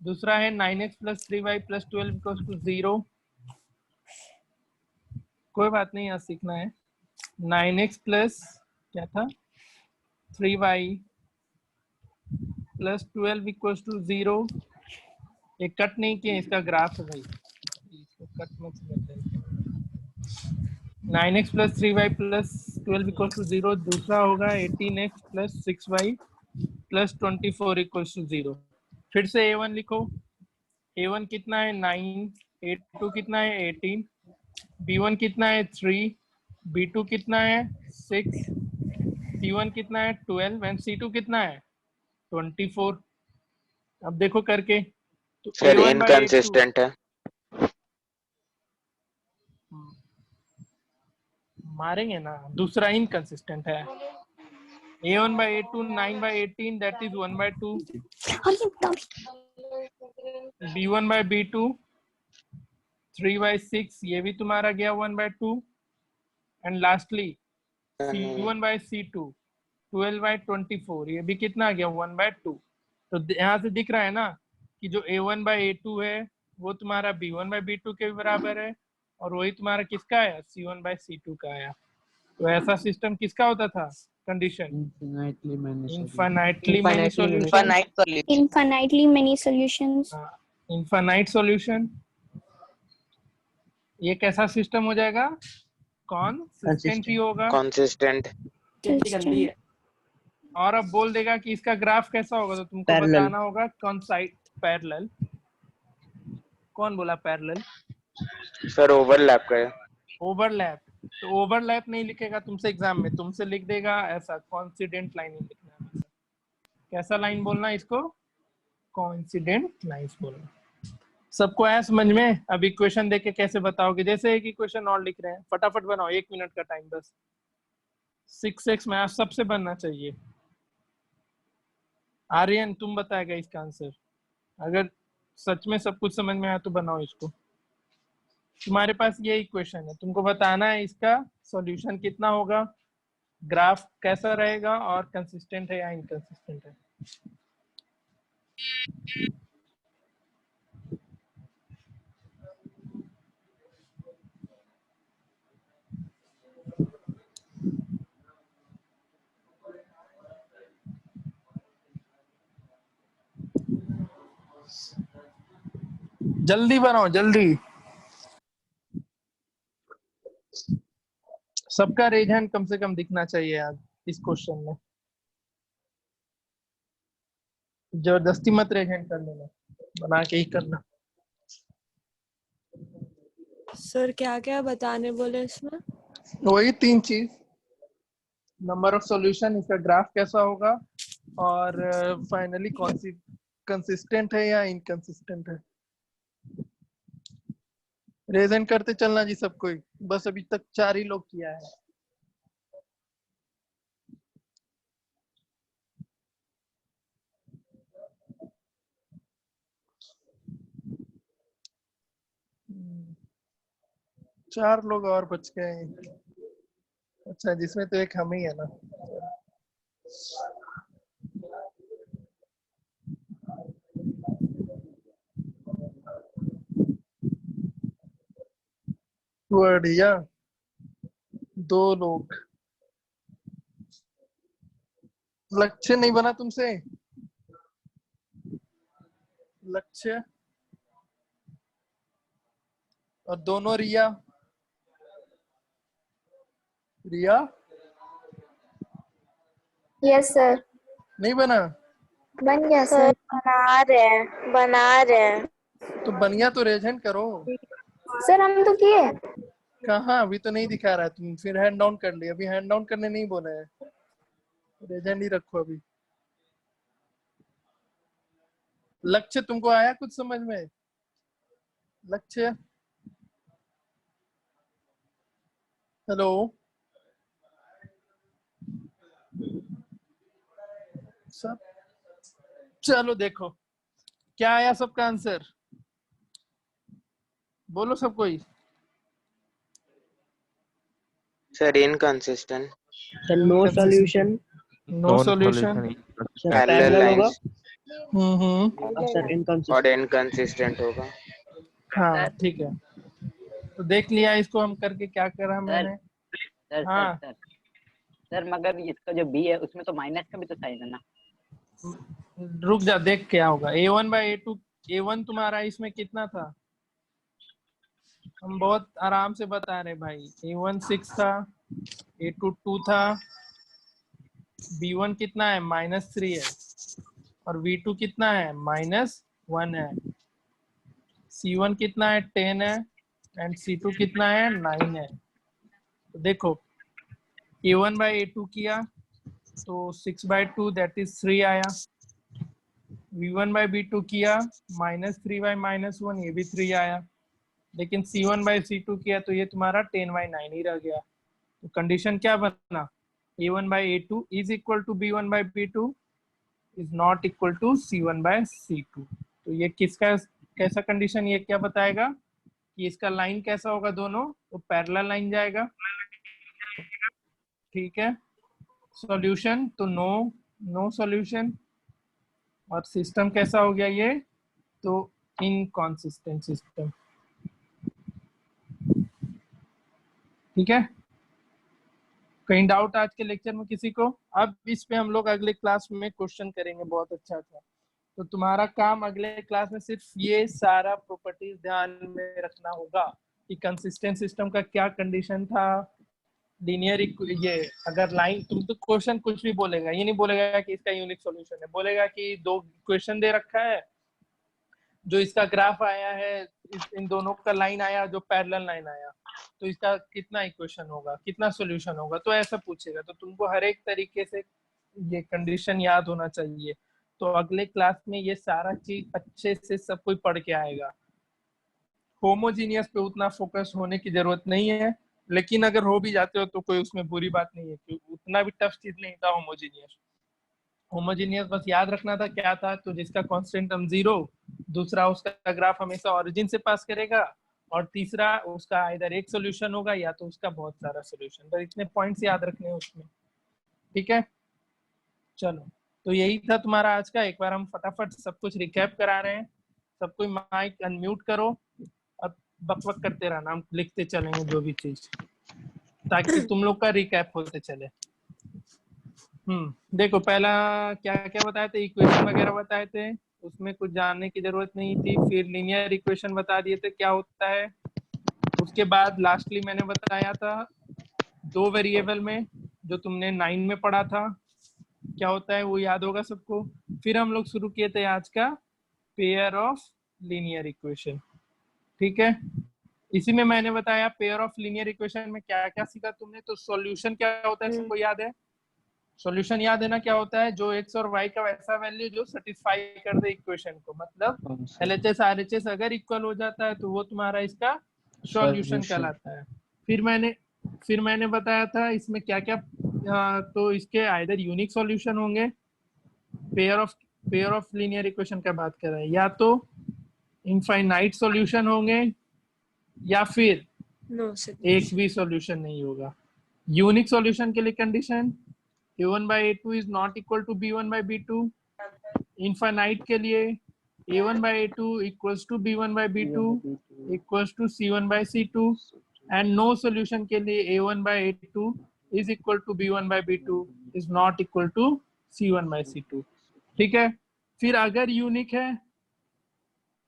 S1: दूसरा है 9x plus 3y plus 12 equals to 0। कोई बात नहीं, यहाँ सीखना है। 9x प्लस क्या था? 3y plus 12 equals to 0। एक कट नहीं किया, इसका ग्राफ है भाई, इसको कट मत करते। 9x plus 3y plus 12 equals to 0। दूसरा होगा 18x plus 6y plus 24 equals to 0। फिर से a1 लिखो। a1 कितना है? 9, a2 कितना है? 18, b1 कितना है? 3, b2 कितना है? 6, c1 कितना है? 12 एंड c2 कितना है? 24। अब देखो करके तो
S2: sir
S1: a1 by a2
S2: inconsistent है।
S1: मारेंगे ना। दूसरा इनकंसिस्टेंट है। a1 by a2 9/18 that is 1/2। b1 by b2 3/6 ये भी तुम्हारा गया 1/2। And lastly c1 by c2 12/24 ये भी कितना आ गया? 1/2। तो यहाँ से दिख रहा है ना कि जो a1 by a2 है वो तुम्हारा b1 by b2 के बराबर है, और वही तुम्हारा किसका आया? c1 by c2 का आया। तो ऐसा सिस्टम किसका होता था? Condition infinitely many solution.
S9: Infinitely many solutions.
S1: Infinite solution. ये कैसा सिस्टम हो जाएगा? कंसिस्टेंट ही होगा।
S2: कंसिस्टेंट।
S1: और अब बोल देगा कि इसका ग्राफ कैसा होगा, तो तुमको
S6: Parallel.
S1: बताना होगा कौन साइड पैरेलल। कौन बोला पैरेलल?
S2: सर ओवरलैप का है।
S1: ओवरलैप। तो ओवरलैप नहीं लिखेगा तुमसे एग्जाम में, तुमसे लिख देगा ऐसा कोइंसिडेंट लाइन ही लिखना है हमेशा। कैसा लाइन बोलना है इसको? कोइंसिडेंट लाइंस बोलना। सबको आया समझ में? अब इक्वेशन देके कैसे बताओगे? जैसे एक इक्वेशन और लिख रहे हैं, फटाफट बनाओ, 1 मिनट का टाइम बस। 6x मैथ सबसे बनना चाहिए। आर्यन तुम बताएगा इसका आंसर, अगर सच में सब कुछ समझ में आया तो बनाओ इसको। तुम्हारे पास ये इक्वेशन है, तुमको बताना है इसका सॉल्यूशन कितना होगा, ग्राफ कैसा रहेगा और कंसिस्टेंट है या इनकंसिस्टेंट है। जल्दी बनाओ जल्दी। सबका रेज हैंड कम से कम दिखना चाहिए आज इस क्वेश्चन में। जबरदस्ती मत रेज हैंड कर लेना, बना के ही करना।
S4: सर क्या क्या बताने बोले इसमें?
S1: वही 3 चीज, नंबर ऑफ सॉल्यूशन, इसका ग्राफ कैसा होगा, और फाइनली कौन सी कंसिस्टेंट है या इनकंसिस्टेंट है। रेजन करते चलना जी सब कोई, बस अभी तक 4 ही लोग किया है। चार लोग और बच गए। अच्छा, जिसमें तो एक हम ही है ना। बढ़िया, 2 लोग। लक्ष्य नहीं बना तुमसे? लक्ष्य और दोनों रिया। रिया
S9: यस सर।
S1: नहीं बना?
S9: बन गया सर। बना रहे हैं
S1: तो बनिया तो रेज हैंड करो।
S9: सर, हम तो किए।
S1: कहाँ, अभी तो नहीं दिखा रहा है। तुम फिर हैंड डाउन कर लिया, अभी हैंड डाउन करने नहीं बोला है। रेज हैंड ही रखो अभी। लक्ष्य तुमको आया कुछ समझ में? लक्ष्य, हेलो। सब चलो देखो क्या आया सबका आंसर, बोलो सब कोई।
S2: Sir inconsistent.
S6: No solution.
S1: No solution.
S2: Parallel lines
S6: sir inconsistent
S2: और इनकंसिस्टेंट होगा।
S1: हाँ ठीक है, तो देख लिया इसको हम करके क्या करा मैंने।
S6: सर
S1: हाँ
S6: सर सर मगर इसका जो बी है उसमें तो माइनस का भी तो साइन है ना।
S1: रुक जा, देख क्या होगा। a1/a2, a1 तुम्हारा इसमें कितना था, हम बहुत आराम से बता रहे भाई। a1 6 था, a2 2 था, b1 कितना है -3 है, और v2 कितना है -1 है, c1 कितना है 10 है, एंड c2 कितना है 9 है। तो देखो a1/a2 किया तो 6/2 दैट इज 3 आया। v1/b2 किया -3/-1, ये भी 3 आया। लेकिन c1/c2 किया तो ये तुम्हारा 10/9 ही रह गया। तो कंडीशन क्या बना, a1/a2 is equal to b1/b2 is not equal to c1/c2। तो ये किसका कैसा कंडीशन, ये क्या बताएगा कि इसका लाइन कैसा होगा, दोनों तो पैरेलल लाइन जाएगा। ठीक है, सॉल्यूशन तो नो सॉल्यूशन, और सिस्टम कैसा हो गया ये, तो इनकंसिस्टेंट सिस्टम। ठीक है, कहीं डाउट आज के लेक्चर में किसी को? अब इस पे हम लोग अगले क्लास में क्वेश्चन करेंगे बहुत अच्छा। तो तुम्हारा काम अगले क्लास में सिर्फ ये सारा प्रॉपर्टीज ध्यान में रखना होगा कि कंसिस्टेंट सिस्टम का क्या कंडीशन था, लीनियर ये अगर लाइन, तुम तो क्वेश्चन कुछ भी बोलेगा, ये नहीं बोलेगा कि इसका यूनिक सॉल्यूशन है, बोलेगा कि दो इक्वेशन दे रखा है, जो इसका ग्राफ आया है, इन दोनों का लाइन आया, जो पैरेलल लाइन आया, तो इसका कितना इक्वेशन होगा, कितना सॉल्यूशन होगा, तो ऐसा पूछेगा। तो तुमको हर एक तरीके से ये कंडीशन याद होना चाहिए। तो अगले क्लास में ये सारा चीज अच्छे से सब कोई पढ़ के आएगा। होमोजीनियस पे उतना फोकस होने की जरूरत नहीं है, लेकिन अगर हो भी जाते हो तो कोई उसमें बुरी बात नहीं है, क्योंकि उतना भी टफ चीज नहीं था होमोजीनियस। होमोजीनियस बस याद रखना था क्या था, तो जिसका कांस्टेंट टर्म 0, दूसरा उसका ग्राफ हमेशा ओरिजिन से पास करेगा, और तीसरा उसका इधर एक सॉल्यूशन होगा या तो उसका बहुत सारा सॉल्यूशन। तो इतने पॉइंट्स याद रखने हैं उसमें, ठीक है। चलो, तो यही था तुम्हारा आज का। एक बार हम फटाफट सब कुछ रिकैप करा रहे हैं। सब कोई माइक अनम्यूट करो, अब बकबक करते रहना, हम लिखते चलेंगे जो भी चीज, ताकि तुम लोग का रिकैप होते चले। देखो पहला क्या क्या बताए थे, इक्वेशन वगैरह बताए थे, उसमें कुछ जानने की जरूरत नहीं थी। फिर लीनियर इक्वेशन बता दिए थे क्या होता है। उसके बाद लास्टली मैंने बताया था 2 वेरिएबल में, जो तुमने 9 में पढ़ा था, क्या होता है वो याद होगा सबको। फिर हम लोग शुरू किए थे आज का पेयर ऑफ लीनियर इक्वेशन, ठीक है। इसी में मैंने बताया पेयर ऑफ लीनियर इक्वेशन में क्या क्या सीखा तुमने। तो सॉल्यूशन क्या होता है सबको याद है? सॉल्यूशन याद है ना क्या होता है? जो एक्स और वाई का वैसा वैल्यू जो सेटिस्फाई कर दे इक्वेशन को, मतलब LHS RHS अगर इक्वल हो जाता है तो वो तुम्हारा इसका सॉल्यूशन कहलाता है। फिर मैंने बताया था इसमें क्या क्या, तो इसके आइदर यूनिक सॉल्यूशन होंगे, पेयर ऑफ लीनियर इक्वेशन का बात कर रहे हैं, या तो इनफाइनाइट सॉल्यूशन होंगे, या फिर एक भी सॉल्यूशन नहीं होगा। यूनिक सॉल्यूशन के लिए condition a1 by a2 is not equal to b1 by b2। Infinite के लिए a1 by a2 equals to b1 by b2 equals to c1 by c2, and no solution के लिए a1 by a2 is equal to b1 by b2 is not equal to c1 by c2, ठीक है। फिर अगर unique है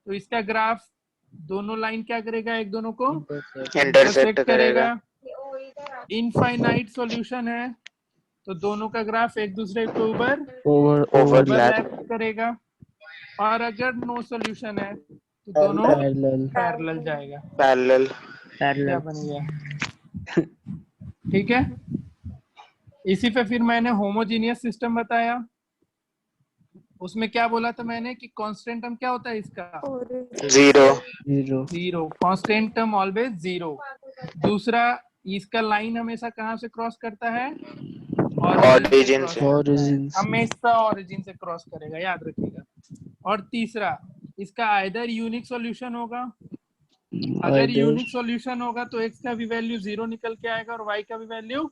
S1: तो इसका graph दोनों लाइन क्या करेगा, एक दोनों को इंटरसेक्ट करेगा। इनफाइनाइट सॉल्यूशन है तो दोनों का ग्राफ एक दूसरे के ऊपर ओवरलैप करेगा। और अगर नो सॉल्यूशन है तो दोनों पैरेलल जाएगा।
S2: पैरेलल
S1: क्या बन गया, ठीक है। इसी पे फिर मैंने होमोजीनियस सिस्टम बताया। उसमें क्या बोला था मैंने कि कांस्टेंट टर्म क्या होता है इसका, 0 कांस्टेंट टर्म ऑलवेज 0। दूसरा, इसका लाइन हमेशा कहाँ से क्रॉस करता है,
S2: ओरिजिन से,
S1: हमेशा ओरिजिन से क्रॉस करेगा, याद रखिएगा। और तीसरा, इसका आइदर यूनिक सॉल्यूशन होगा, अगर यूनिक सॉल्यूशन होगा तो x का भी वैल्यू 0 निकल के आएगा और y का भी वैल्यू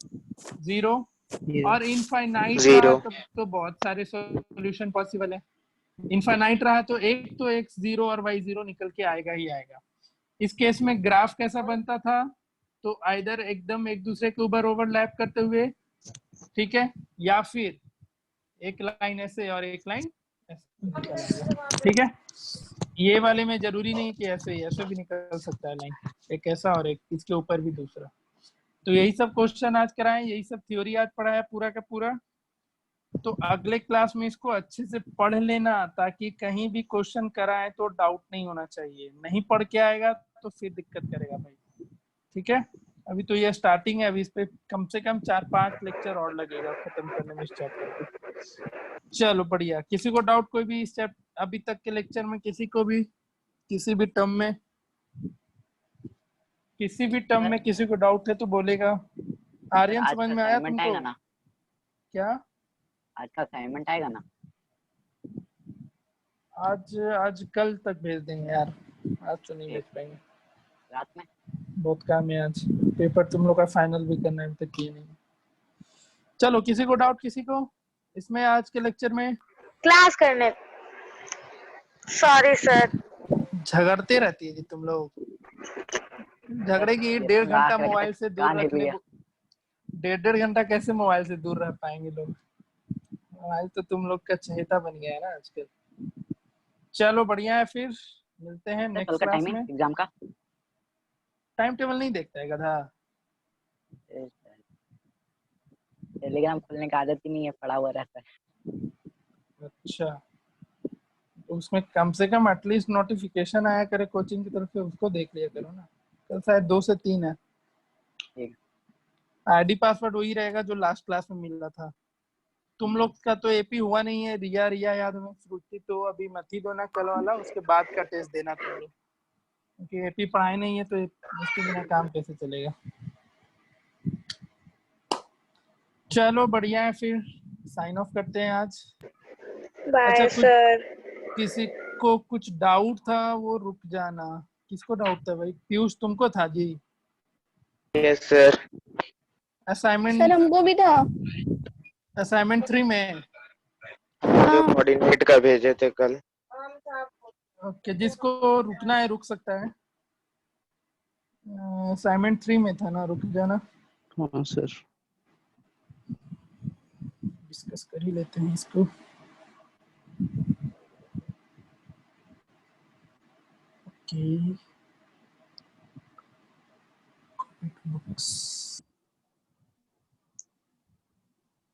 S1: 0। और इनफाइनाइट रहा तो बहुत सारे सॉल्यूशन पॉसिबल है। इनफाइनाइट रहा तो एक तो x 0 और y 0 निकल के आएगा ही आएगा। इस केस में ग्राफ कैसा बनता था, तो आइदर एकदम एक दूसरे के ऊपर ओवरलैप करते हुए, ठीक है, या फिर एक लाइन ऐसे और एक लाइन ऐसे, ठीक है। ये वाले में जरूरी नहीं कि ऐसे भी निकल सकता है लाइन, एक ऐसा और एक इसके ऊपर भी दूसरा। तो यही सब क्वेश्चन आज कराएं, यही सब थ्योरी आज पढ़ाया पूरा का पूरा। तो अगले क्लास में इसको अच्छे से पढ़ लेना, ताकि कहीं भी क्वेश्चन कराएं तो डाउट नहीं होना चाहिए। नहीं पढ़ के आएगा तो फिर दिक्कत करेगा भाई, ठीक है। अभी तो ये स्टार्टिंग है, अभी इस पे कम से कम 4-5 लेक्चर और लगेगा खत्म करने में इस चैप्टर को। चलो बढ़िया। किसी को डाउट कोई भी इस चैप्टर अभी तक के लेक्चर में, किसी को भी किसी भी टर्म में किसी को डाउट है तो बोलेगा। आर्यन समझ में आया तुमको? क्या
S6: आज का असाइनमेंट आएगा ना?
S1: आज कल तक भेज देंगे यार, आज तो नहीं भेज पाएंगे,
S6: रात में
S1: बहुत काम है आज। पेपर तुम लोग का फाइनल भी करना है, तक किए नहीं। चलो, किसी को डाउट, किसी को इसमें आज के लेक्चर में?
S9: क्लास करने, सॉरी सर।
S1: झगड़ते रहती है जी तुम लोग। झगड़े की 1.5 घंटा मोबाइल से दूर रखने को, 1.5 घंटा कैसे मोबाइल से दूर रह पाएंगे लोग? मोबाइल तो तुम लोग का चहेता बन गया है ना आजकल। चलो बढ़िया है, फिर मिलते हैं नेक्स्ट क्लास में।
S6: एग्जाम का
S1: टाइम टेबल नहीं देखता है गधा।
S6: टेलीग्राम खोलने का आदत ही नहीं है, पड़ा हुआ रहता है।
S1: अच्छा, तो उसमें कम से कम एटलीस्ट नोटिफिकेशन आया करे कोचिंग की तरफ से, उसको देख लिया करो ना। कल शायद 2 से 3 है।
S6: ठीक।
S1: आईडी पासवर्ड वही रहेगा जो लास्ट क्लास में मिल रहा था। तुम लोग का तो एपी हुआ नहीं है। रिया याद में, श्रुति तो अभी मत ही दो ना कल वाला, उसके बाद का टेस्ट देना तुम लोग, क्योंकि एपी पढ़ाए नहीं है तो इसके बिना काम कैसे चलेगा। चलो बढ़िया है, फिर साइन ऑफ करते हैं आज।
S4: बाय
S1: कुछ
S4: सर।
S1: किसी को कुछ डाउट था वो रुक जाना। किसको डाउट था भाई? पीयूष तुमको था जी?
S2: Yes sir.
S1: असाइनमेंट
S9: सर हमको भी था।
S1: असाइनमेंट 3 में
S2: जो कोऑर्डिनेट का भेजे थे कल।
S1: ओके, जिसको रुकना है रुक सकता है। असाइनमेंट 3 में था ना, रुक जाना।
S5: हाँ सर।
S1: डिस्कस कर ही लेते हैं इसको। ओके,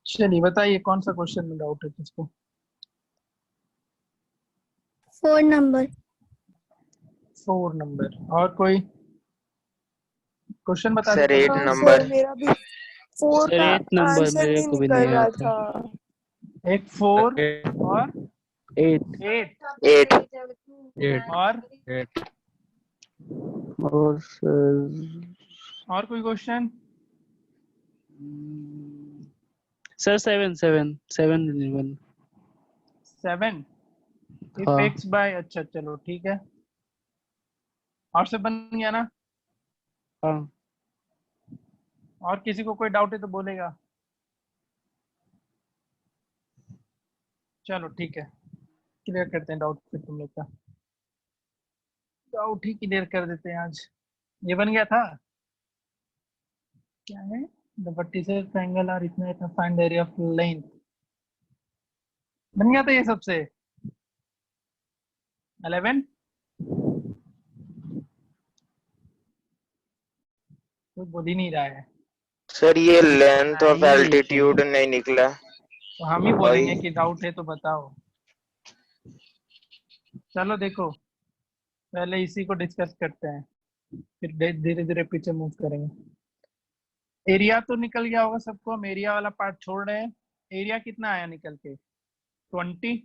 S1: चलिए बताइए कौन सा क्वेश्चन में डाउट है किसको?
S9: 4 नंबर।
S1: 4 नंबर। और कोई क्वेश्चन बता
S2: सर
S1: दे?
S2: 8
S4: हाँ
S2: नंबर।
S4: सर, मेरा भी 4
S5: सर
S4: का
S5: 8 नंबर
S4: आंसर
S5: मेरे
S4: नहीं
S5: को भी
S4: निकल
S5: नहीं
S4: रहा
S5: आता।
S4: था।
S1: एक 4 और
S5: 8
S2: 8
S1: और
S5: और सर
S1: और कोई क्वेश्चन?
S5: सर 7 7
S1: 7 इफ
S5: हाँ
S1: x बाय, अच्छा चलो ठीक है। और से बन गया ना?
S5: हाँ
S1: और किसी को कोई डाउट है तो बोलेगा। चलो ठीक है, क्लियर करते हैं डाउट फिर तुम लोग का। डाउट ही क्लियर कर देते हैं आज। ये बन गया था, क्या है? द वर्टिसेस ट्रायंगल आर इतना इतना फाइंड एरिया ऑफ लेंथ। बन गया था ये सबसे। 11 कोई बोल ही नहीं रहा है।
S2: सर ये लेंथ ऑफ
S5: नहीं
S2: एल्टीट्यूड नहीं निकला।
S1: तो हम ही बोलेंगे कि डाउट है तो बताओ। चलो देखो, पहले इसी को डिस्कस करते हैं, फिर धीरे धीरे पीछे मूव करेंगे। एरिया तो निकल गया होगा सबको, हम एरिया वाला पार्ट छोड़ रहे हैं। एरिया कितना आया निकल के? 20।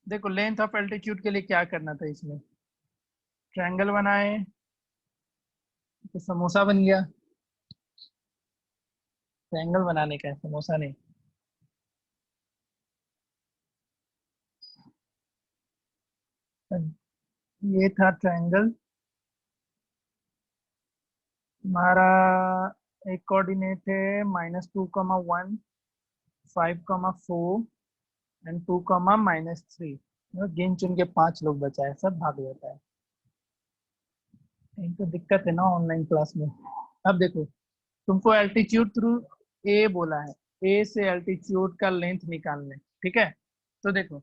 S1: देखो लेंथ ऑफ एल्टीट्यूड के लिए क्या करना था, इसमें ट्रायंगल बनाए तो समोसा बन गया। ट्रायंगल बनाने का है, समोसा नहीं। ये था ट्रायंगल हमारा। एक कोऑर्डिनेट है -2, 1, 5, 4 एंड 2, -3। गिन चुन के 5 लोग बचा है, सब भाग जाता है। तो दिक्कत है ना ऑनलाइन क्लास में। अब देखो, तुमको एल्टीट्यूड थ्रू ए बोला है, ए से एल्टीट्यूड का लेंथ निकालने, ठीक है? तो देखो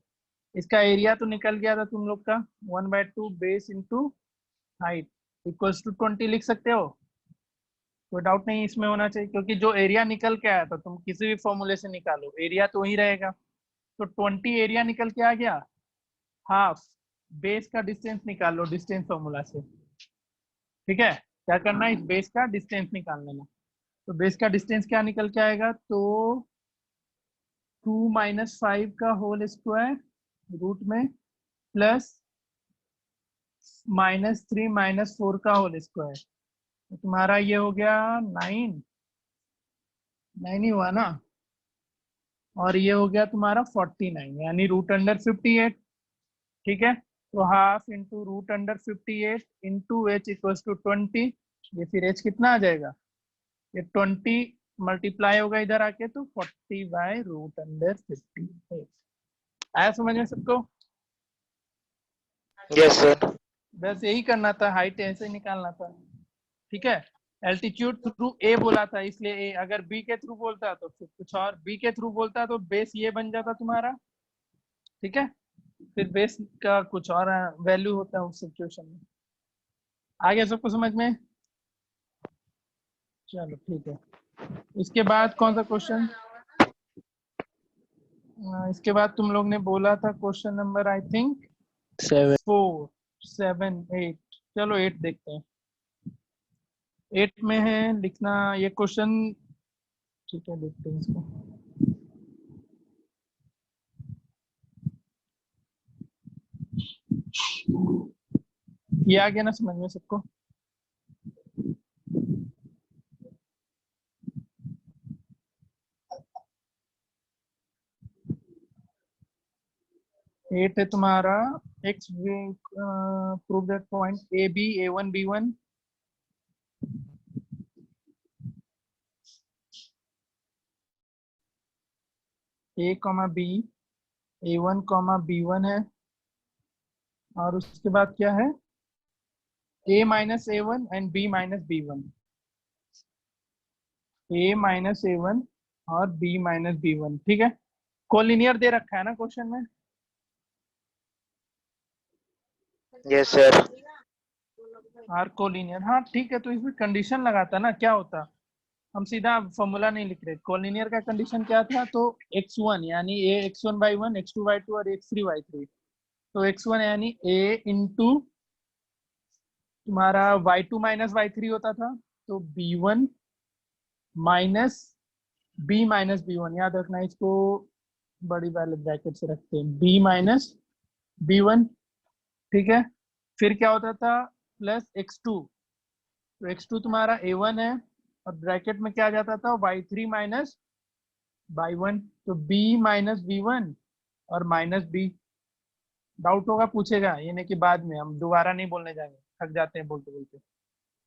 S1: इसका एरिया तो निकल गया था तुम लोग का, 1/2 base into height equals to 20 लिख सकते हो। कोई डाउट नहीं इसमें होना चाहिए, क्योंकि जो एरिया निकल के आया था तुम किसी भी फॉर्मूले से निकालो एरिया तो वही रहेगा। तो 20 एरिया निकल के आ गया, हाफ बेस का डिस्टेंस निकाल लो डिस्टेंस फॉर्मूला से। ठीक है, क्या करना है, इस बेस का डिस्टेंस निकाल लेना। तो बेस का डिस्टेंस क्या निकल के आएगा? तो 2 - 5 का होल स्क्वायर रूट में प्लस -3 - 4 का होल स्क्वायर। तो तुम्हारा ये हो गया 9 ही हुआ ना, और ये हो गया तुम्हारा 49 यानी √58। ठीक है, तो half into √58 into h equals to 20। ये फिर h कितना आ जाएगा? ये 20 मल्टीप्लाई होगा इधर आके तो 40/√58। आया समझ में सबको?
S2: Yes sir.
S1: बस यही करना था, हाइट ऐसे निकालना था। ठीक है, एल्टीट्यूड थ्रू ए बोला था इसलिए ए, अगर बी के थ्रू बोलता तो फिर कुछ और, बी के थ्रू बोलता तो बेस ये बन जाता तुम्हारा। ठीक है, फिर बेस का कुछ और वैल्यू होता है उस सिचुएशन में। आ गया सबको समझ में? चलो ठीक है, इसके बाद कौन सा क्वेश्चन? इसके बाद तुम लोग ने बोला था क्वेश्चन नंबर आई थिंक 4, 7, 8। चलो 8 देखते हैं। 8 में है लिखना ये क्वेश्चन। ठीक है, देखते हैं इसको। ये आ गया ना समझ में सबको? एट है तुम्हारा x prove that point A B A1 B1 A, B A1, B1 है, और उसके बाद क्या है A minus A1 and B minus B1। A minus A1 और B minus B1, ठीक है। कोलिनियर दे रखा है ना क्वेश्चन में?
S2: Yes sir.
S1: आर कोलिनियर, हाँ ठीक है। तो इसमें कंडीशन लगाता ना, क्या होता, हम सीधा फॉर्मूला नहीं लिख रहे। कोलिनियर का कंडीशन क्या था? तो x1 यानी a x1/1, x2/2 और x3/3। तो x1 यानी a इंटू तुम्हारा y2 माइनस y3 होता था, तो b1 minus b minus b1। याद रखना, इसको बड़ी वाले ब्रैकेट से रखते हैं, b माइनस b1, ठीक है। फिर क्या होता था? Plus x2। तो x2 तुम्हारा a1 है, और ब्रैकेट में क्या आ जाता था? y3 minus y1। तो b माइनस b1 और माइनस b। डाउट होगा पूछेगा, ये नहीं कि बाद में, हम दोबारा नहीं बोलने जाएंगे, थक जाते हैं बोलते बोलते।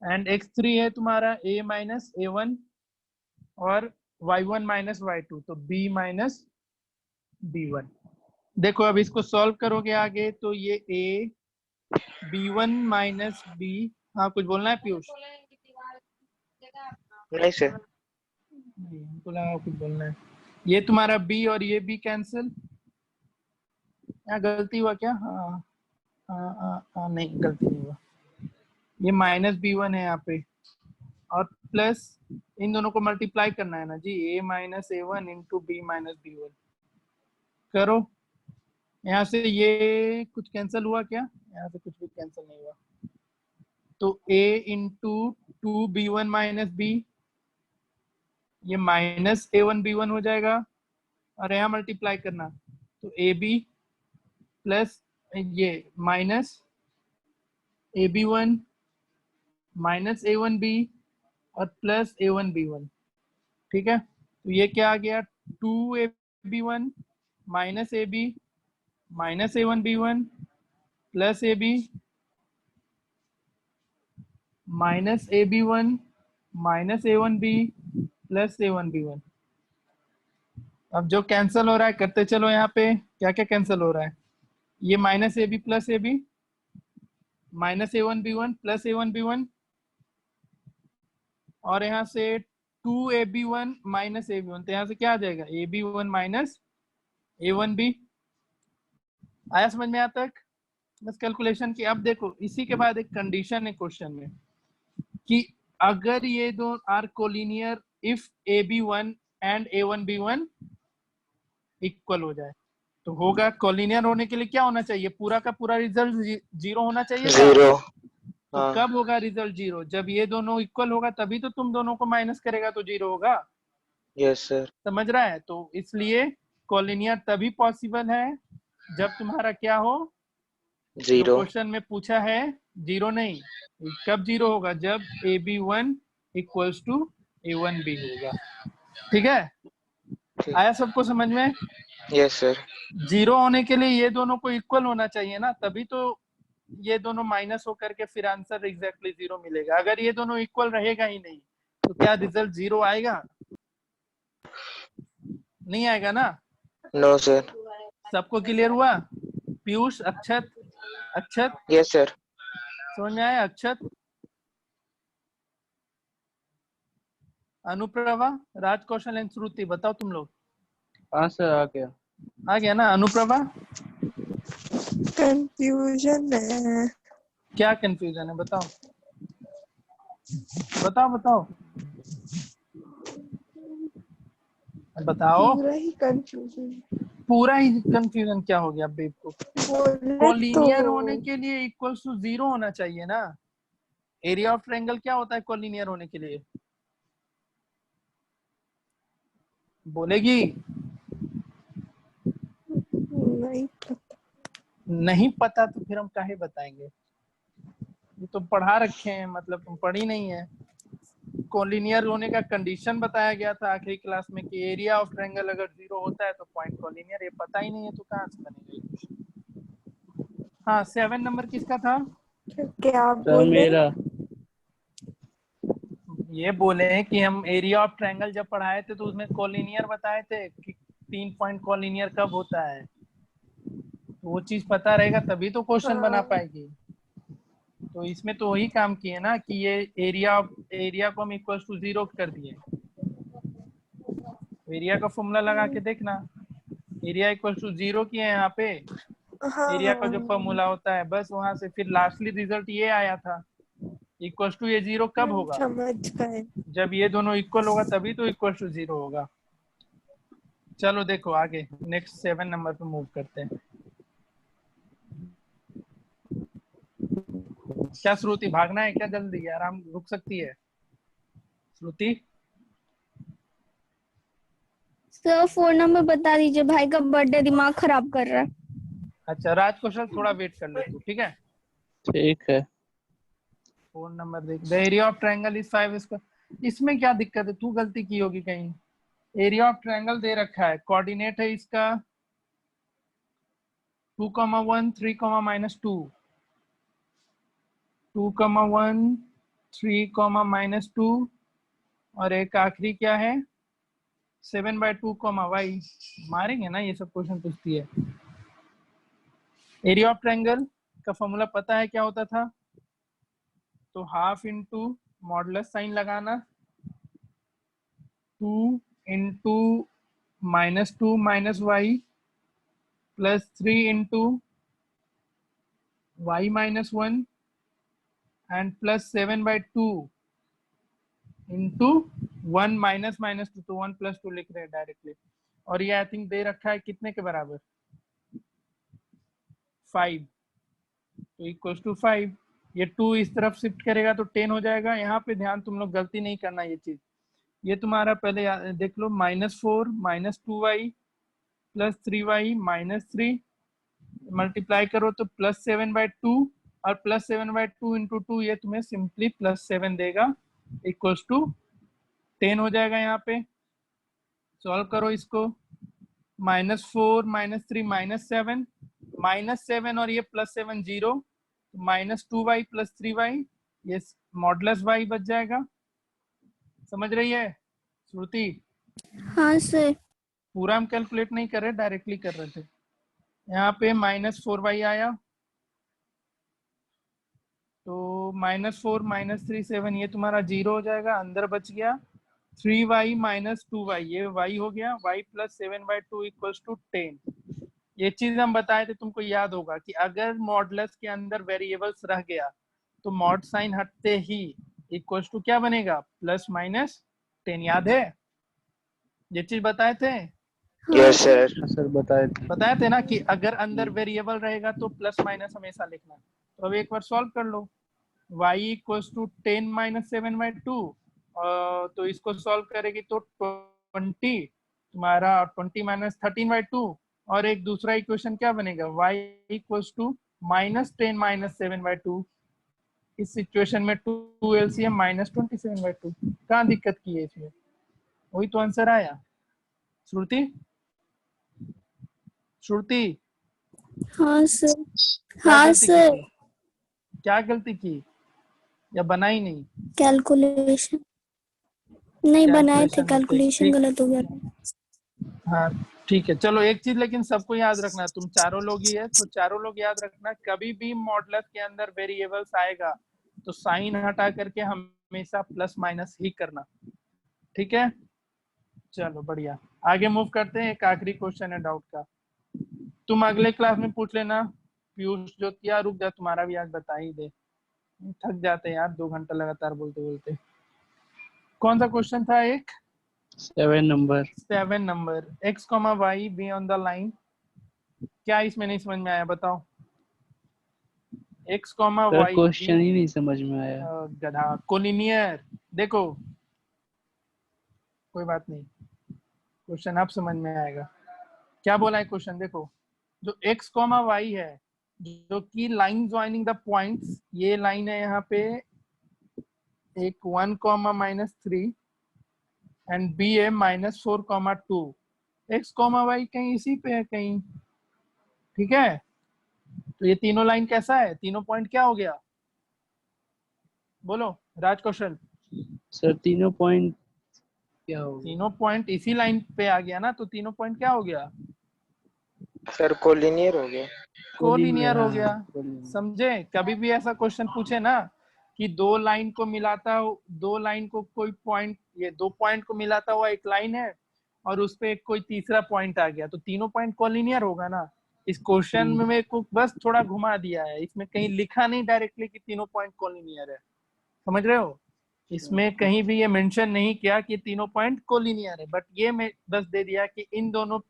S1: एंड x3 है तुम्हारा a माइनस a1 और y1 माइनस y2, तो b माइनस b1। देखो अब इसको सॉल्व करोगे आगे, तो ये a b1 माइनस b। हाँ कुछ बोलना है पीयूष?
S2: नहीं सर।
S1: नहीं, हमको लगा कुछ बोलना है। ये तुम्हारा b और ये b कैंसिल। यहाँ गलती हुआ क्या? हाँ नहीं, गलती नहीं हुआ। ये माइनस b1 है यहाँ पे, और प्लस इन दोनों को मल्टीप्लाई करना है ना जी, a minus a1 into b minus b1। करो, यहाँ से ये कुछ कैंसिल हुआ क्या? यहाँ से कुछ भी कैंसिल नहीं हुआ। तो a into 2b1 minus b, ये माइनस a1 b1 हो जाएगा, और यहाँ मल्टीप्लाई करना, तो ab प्लस ये minus ab1 minus a1 b और प्लस a1 b1, ठीक है। तो ये क्या आ गया? 2ab1 minus ab minus a1 b1 plus ab minus ab1 minus a1 b plus a1 b1। अब जो कैंसिल हो रहा है करते चलो। यहाँ पे क्या क्या कैंसिल हो रहा है? ये minus ab plus ab minus a1 b1 plus a1 b1, और यहाँ से 2ab1 माइनस ab1, तो यहाँ से क्या आ जाएगा? ab1 minus a1b। आया समझ में? यहाँ तक बस कैलकुलेशन की। अब देखो इसी के बाद एक कंडीशन है क्वेश्चन में कि अगर ये दो are collinear if ab1 and a1 b1 equal हो जाए, तो होगा। कोलिनियर होने के लिए क्या होना चाहिए? पूरा का पूरा रिजल्ट 0 होना चाहिए।
S2: 0।
S1: तो कब होगा रिजल्ट 0? जब ये दोनों इक्वल होगा, तभी तो तुम दोनों को माइनस करेगा तो 0 होगा।
S2: Yes sir.
S1: समझ रहा है? तो इसलिए कोलिनियर तभी पॉसिबल है जब तुम्हारा क्या हो?
S2: 0।
S1: क्वेश्चन में पूछा है 0 नहीं। कब 0 होगा? जब ab1 इक्वल्स टू a1b होगा। ठीक है, आया सबको समझ में?
S2: Yes sir.
S1: 0 होने के लिए ये दोनों को इक्वल होना चाहिए ना, तभी तो ये दोनों माइनस होकर के फिर आंसर एग्जैक्टली 0 मिलेगा। अगर ये दोनों इक्वल रहेगा ही नहीं, तो क्या रिजल्ट 0 आएगा? नहीं आएगा ना।
S2: No sir.
S1: सबको क्लियर हुआ? पीयूष, अक्षत, अक्षत,
S2: यस सर।
S1: समझ में आया? अक्षत, अनुप्रभा, राज, कौशल एंड श्रुति, बताओ तुम लोग।
S3: हाँ सर, आ गया।
S1: आ गया ना? अनुप्रभा,
S4: कंफ्यूजन है।
S1: क्या कंफ्यूजन है? बताओ बताओ बताओ बताओ।
S4: पूरा ही कंफ्यूजन।
S1: पूरा ही कंफ्यूजन क्या हो गया बेवकूफ। कोलिनियर होने के लिए इक्वल्स टू 0 होना चाहिए ना। एरिया ऑफ ट्रायंगल क्या होता है कोलिनियर होने के लिए? बोलेगी?
S4: नहीं पता।
S1: नहीं पता तो फिर हम काहे बताएंगे? ये तो पढ़ा रखे हैं, मतलब तुम पढ़ी नहीं है। कोलिनियर होने का कंडीशन बताया गया था आखिरी क्लास में कि एरिया ऑफ ट्रायंगल अगर 0 होता है तो पॉइंट कोलिनियर। ये पता ही नहीं है तो कहाँ से बनेगा? हाँ 7 नंबर किसका था?
S4: क्या
S3: सर
S4: बोले?
S3: मेरा
S1: ये बोले हैं कि हम एरिया ऑफ ट्रायंगल जब पढ़ाए थे तो उसमें कोलिनियर बताए थे कि 3 पॉइंट कोलिनियर कब होता है। तो वो चीज पता रहेगा तभी तो क्वेश्चन बना पाएगी। तो इसमें तो वही काम किए ना कि ये एरिया को हम इक्वल टू 0 कर दिए। एरिया का फॉर्मूला लगा के देखना, एरिया इक्वल टू 0 किए हैं यहाँ पे। एरिया का जो फॉर्मूला होता है बस वहां से फिर लास्टली रिजल्ट ये आया था। इक्वल टू ये 0 कब होगा?
S4: समझ गए।
S1: जब ये दोनों इक्वल होगा तभी तो इक्वल टू 0 होगा। चलो देखो आगे नेक्स्ट 7 नंबर पे मूव करते हैं। क्या श्रुति भागना है क्या? जल्दी आराम रुक सकती है श्रुति?
S9: सर 4 नंबर बता दीजिए, भाई का बर्थडे दिमाग खराब कर रहा है।
S1: अच्छा राज कौशल थोड़ा वेट कर ले तू, ठीक है?
S3: ठीक है।
S1: 4 नंबर देख। The area of triangle is 5 square. इसमें क्या दिक्कत है? तू गलती की होगी कहीं। एरिया ऑफ ट्रायंगल दे रखा है, कोऑर्डिनेट है इसका 2,1 3,-2, 2,1 3,-2 और एक आखिरी क्या है 7/2, y। मारेंगे ना ये सब क्वेश्चन पूछती है। एरिया ऑफ ट्रायंगल का फॉर्मूला पता है क्या होता था? तो हाफ इंटू मॉडुलस साइन लगाना, 2 into -2 -y plus 3 into y -1 and plus 7/2 into 1 -2, तो 1 + 2 लिख रहे हैं डायरेक्टली। और ये आई थिंक दे रखा है कितने के बराबर? 5, तो इक्वल्स टू 5। ये 2 इस तरफ शिफ्ट करेगा तो 10 हो जाएगा। यहाँ पे ध्यान तुम लोग गलती नहीं करना ये चीज। ये तुम्हारा पहले देख लो, -4 -2y प्लस 3y -3 मल्टीप्लाई करो तो +7/2 और +7/2 इंटू 2 ये तुम्हें सिंपली +7 देगा, इक्वल्स टू 10 हो जाएगा। यहाँ पे सॉल्व करो इसको, -4 -3 -7 और ये +7 0, -2y + 3y, ये मॉडुलस y बच जाएगा। समझ रही है श्रुति?
S9: हाँ सर।
S1: पूरा हम कैलकुलेट नहीं कर रहे, डायरेक्टली कर रहे थे। यहाँ पे -4y आया तो -4 -3 7, ये तुम्हारा 0 हो जाएगा, अंदर बच गया 3y -2y, ये y हो गया, y + 7/2 = 10। ये चीज हम बताए थे, तुमको याद होगा कि अगर मॉडुलस के अंदर वेरिएबल्स रह गया तो मॉड साइन हटते ही इक्वल्स टू क्या बनेगा? +-10। याद है? ये चीज बताए थे?
S2: Yes sir.
S3: सर बताए
S1: थे ना कि अगर अंदर वेरिएबल रहेगा तो +- हमेशा लिखना। तो अब एक बार सॉल्व कर लो, y = 10 - 7/2, तो इसको सॉल्व करेगी तो 20 तुम्हारा, 20 - 13/2, और एक दूसरा इक्वेशन क्या बनेगा? y = -10 - 7/2। इस सिचुएशन में 2 LCM -27/2। कहाँ दिक्कत की है इसमें? वही तो आंसर आया। श्रुति
S9: हाँ सर।
S1: क्या
S9: हाँ
S1: गलती
S9: सर।
S1: की? क्या गलती की या बनाई नहीं?
S9: कैलकुलेशन नहीं बनाए थे, कैलकुलेशन
S1: ठीक।
S9: गलत हो गया था।
S1: हाँ ठीक है, चलो एक चीज लेकिन सबको याद रखना, तुम चारों लोग ही है तो चारों लोग याद रखना, कभी भी मॉडुलस के अंदर वेरिएबल्स आएगा तो साइन हटा करके हमेशा +- ही करना, ठीक है? चलो बढ़िया, आगे मूव करते हैं। एक आखिरी क्वेश्चन है डाउट का, तुम अगले क्लास में पूछ लेना। पीयूष ज्योतिया रुक जा, तुम्हारा भी आज बता ही दे, थक जाते हैं यार 2 घंटा लगातार बोलते बोलते। कौन सा क्वेश्चन था? एक
S3: 7 number
S1: 7 number x, y be on the line. क्या इसमें नहीं समझ में आया बताओ? x,
S3: सर
S1: y
S3: क्वेश्चन ही नहीं समझ में आया।
S1: गधा कोलिनियर। देखो कोई बात नहीं, क्वेश्चन अब समझ में आएगा। क्या बोला है क्वेश्चन? देखो जो x, y है, जो कि लाइन ज्वाइनिंग द पॉइंट्स, ये लाइन है यहाँ पे एक 1, -3 एंड बी है -4, 2। x, y कहीं इसी पे है कहीं, ठीक है? तो ये तीनों लाइन कैसा है? तीनों पॉइंट क्या हो गया? बोलो राज कौशल।
S3: सर तीनों पॉइंट क्या होगा?
S1: तीनों पॉइंट इसी लाइन पे आ गया ना, तो तीनों पॉइंट क्या हो गया?
S2: सर कोलिनियर हो गया।
S1: कोलिनियर हो
S3: हाँ,
S1: गया।
S3: कोलिनियर।
S1: समझे? कभी भी ऐसा क्वेश्चन पूछे ना कि दो लाइन को मिलाता हो, दो लाइन को कोई पॉइंट, ये दो पॉइंट को मिलाता हुआ एक लाइन है और उस पे कोई तीसरा पॉइंट आ गया, तो तीनों पॉइंट कोलिनियर होगा ना। इस क्वेश्चन में मेरे को बस थोड़ा घुमा दिया है, इसमें कहीं लिखा नहीं डायरेक्टली कि तीनों पॉइंट कोलिनियर है। समझ रहे हो? इसमें कहीं भी ये मेंशन नहीं किया कि तीनों पॉइंट कोलिनियर है, बट ये मैं बस दे दिया कि इन दोनों,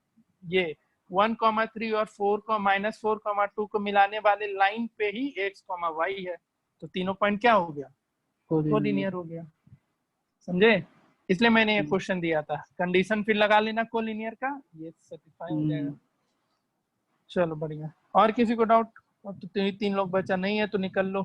S1: ये 1, 3 और 4 -4, 2 को मिलाने वाले लाइन पे ही x, y है, तो तीनों पॉइंट क्या हो गया? कोलिनियर हो गया। समझे? इसलिए मैंने ये क्वेश्चन दिया था। कंडीशन फिर लगा लेना कोलिनियर का, ये सेटिस्फाई हो जाएगा। चलो बढ़िया। और किसी को डाउट? अब तो तीन लोग बचा नहीं है तो निकल लो।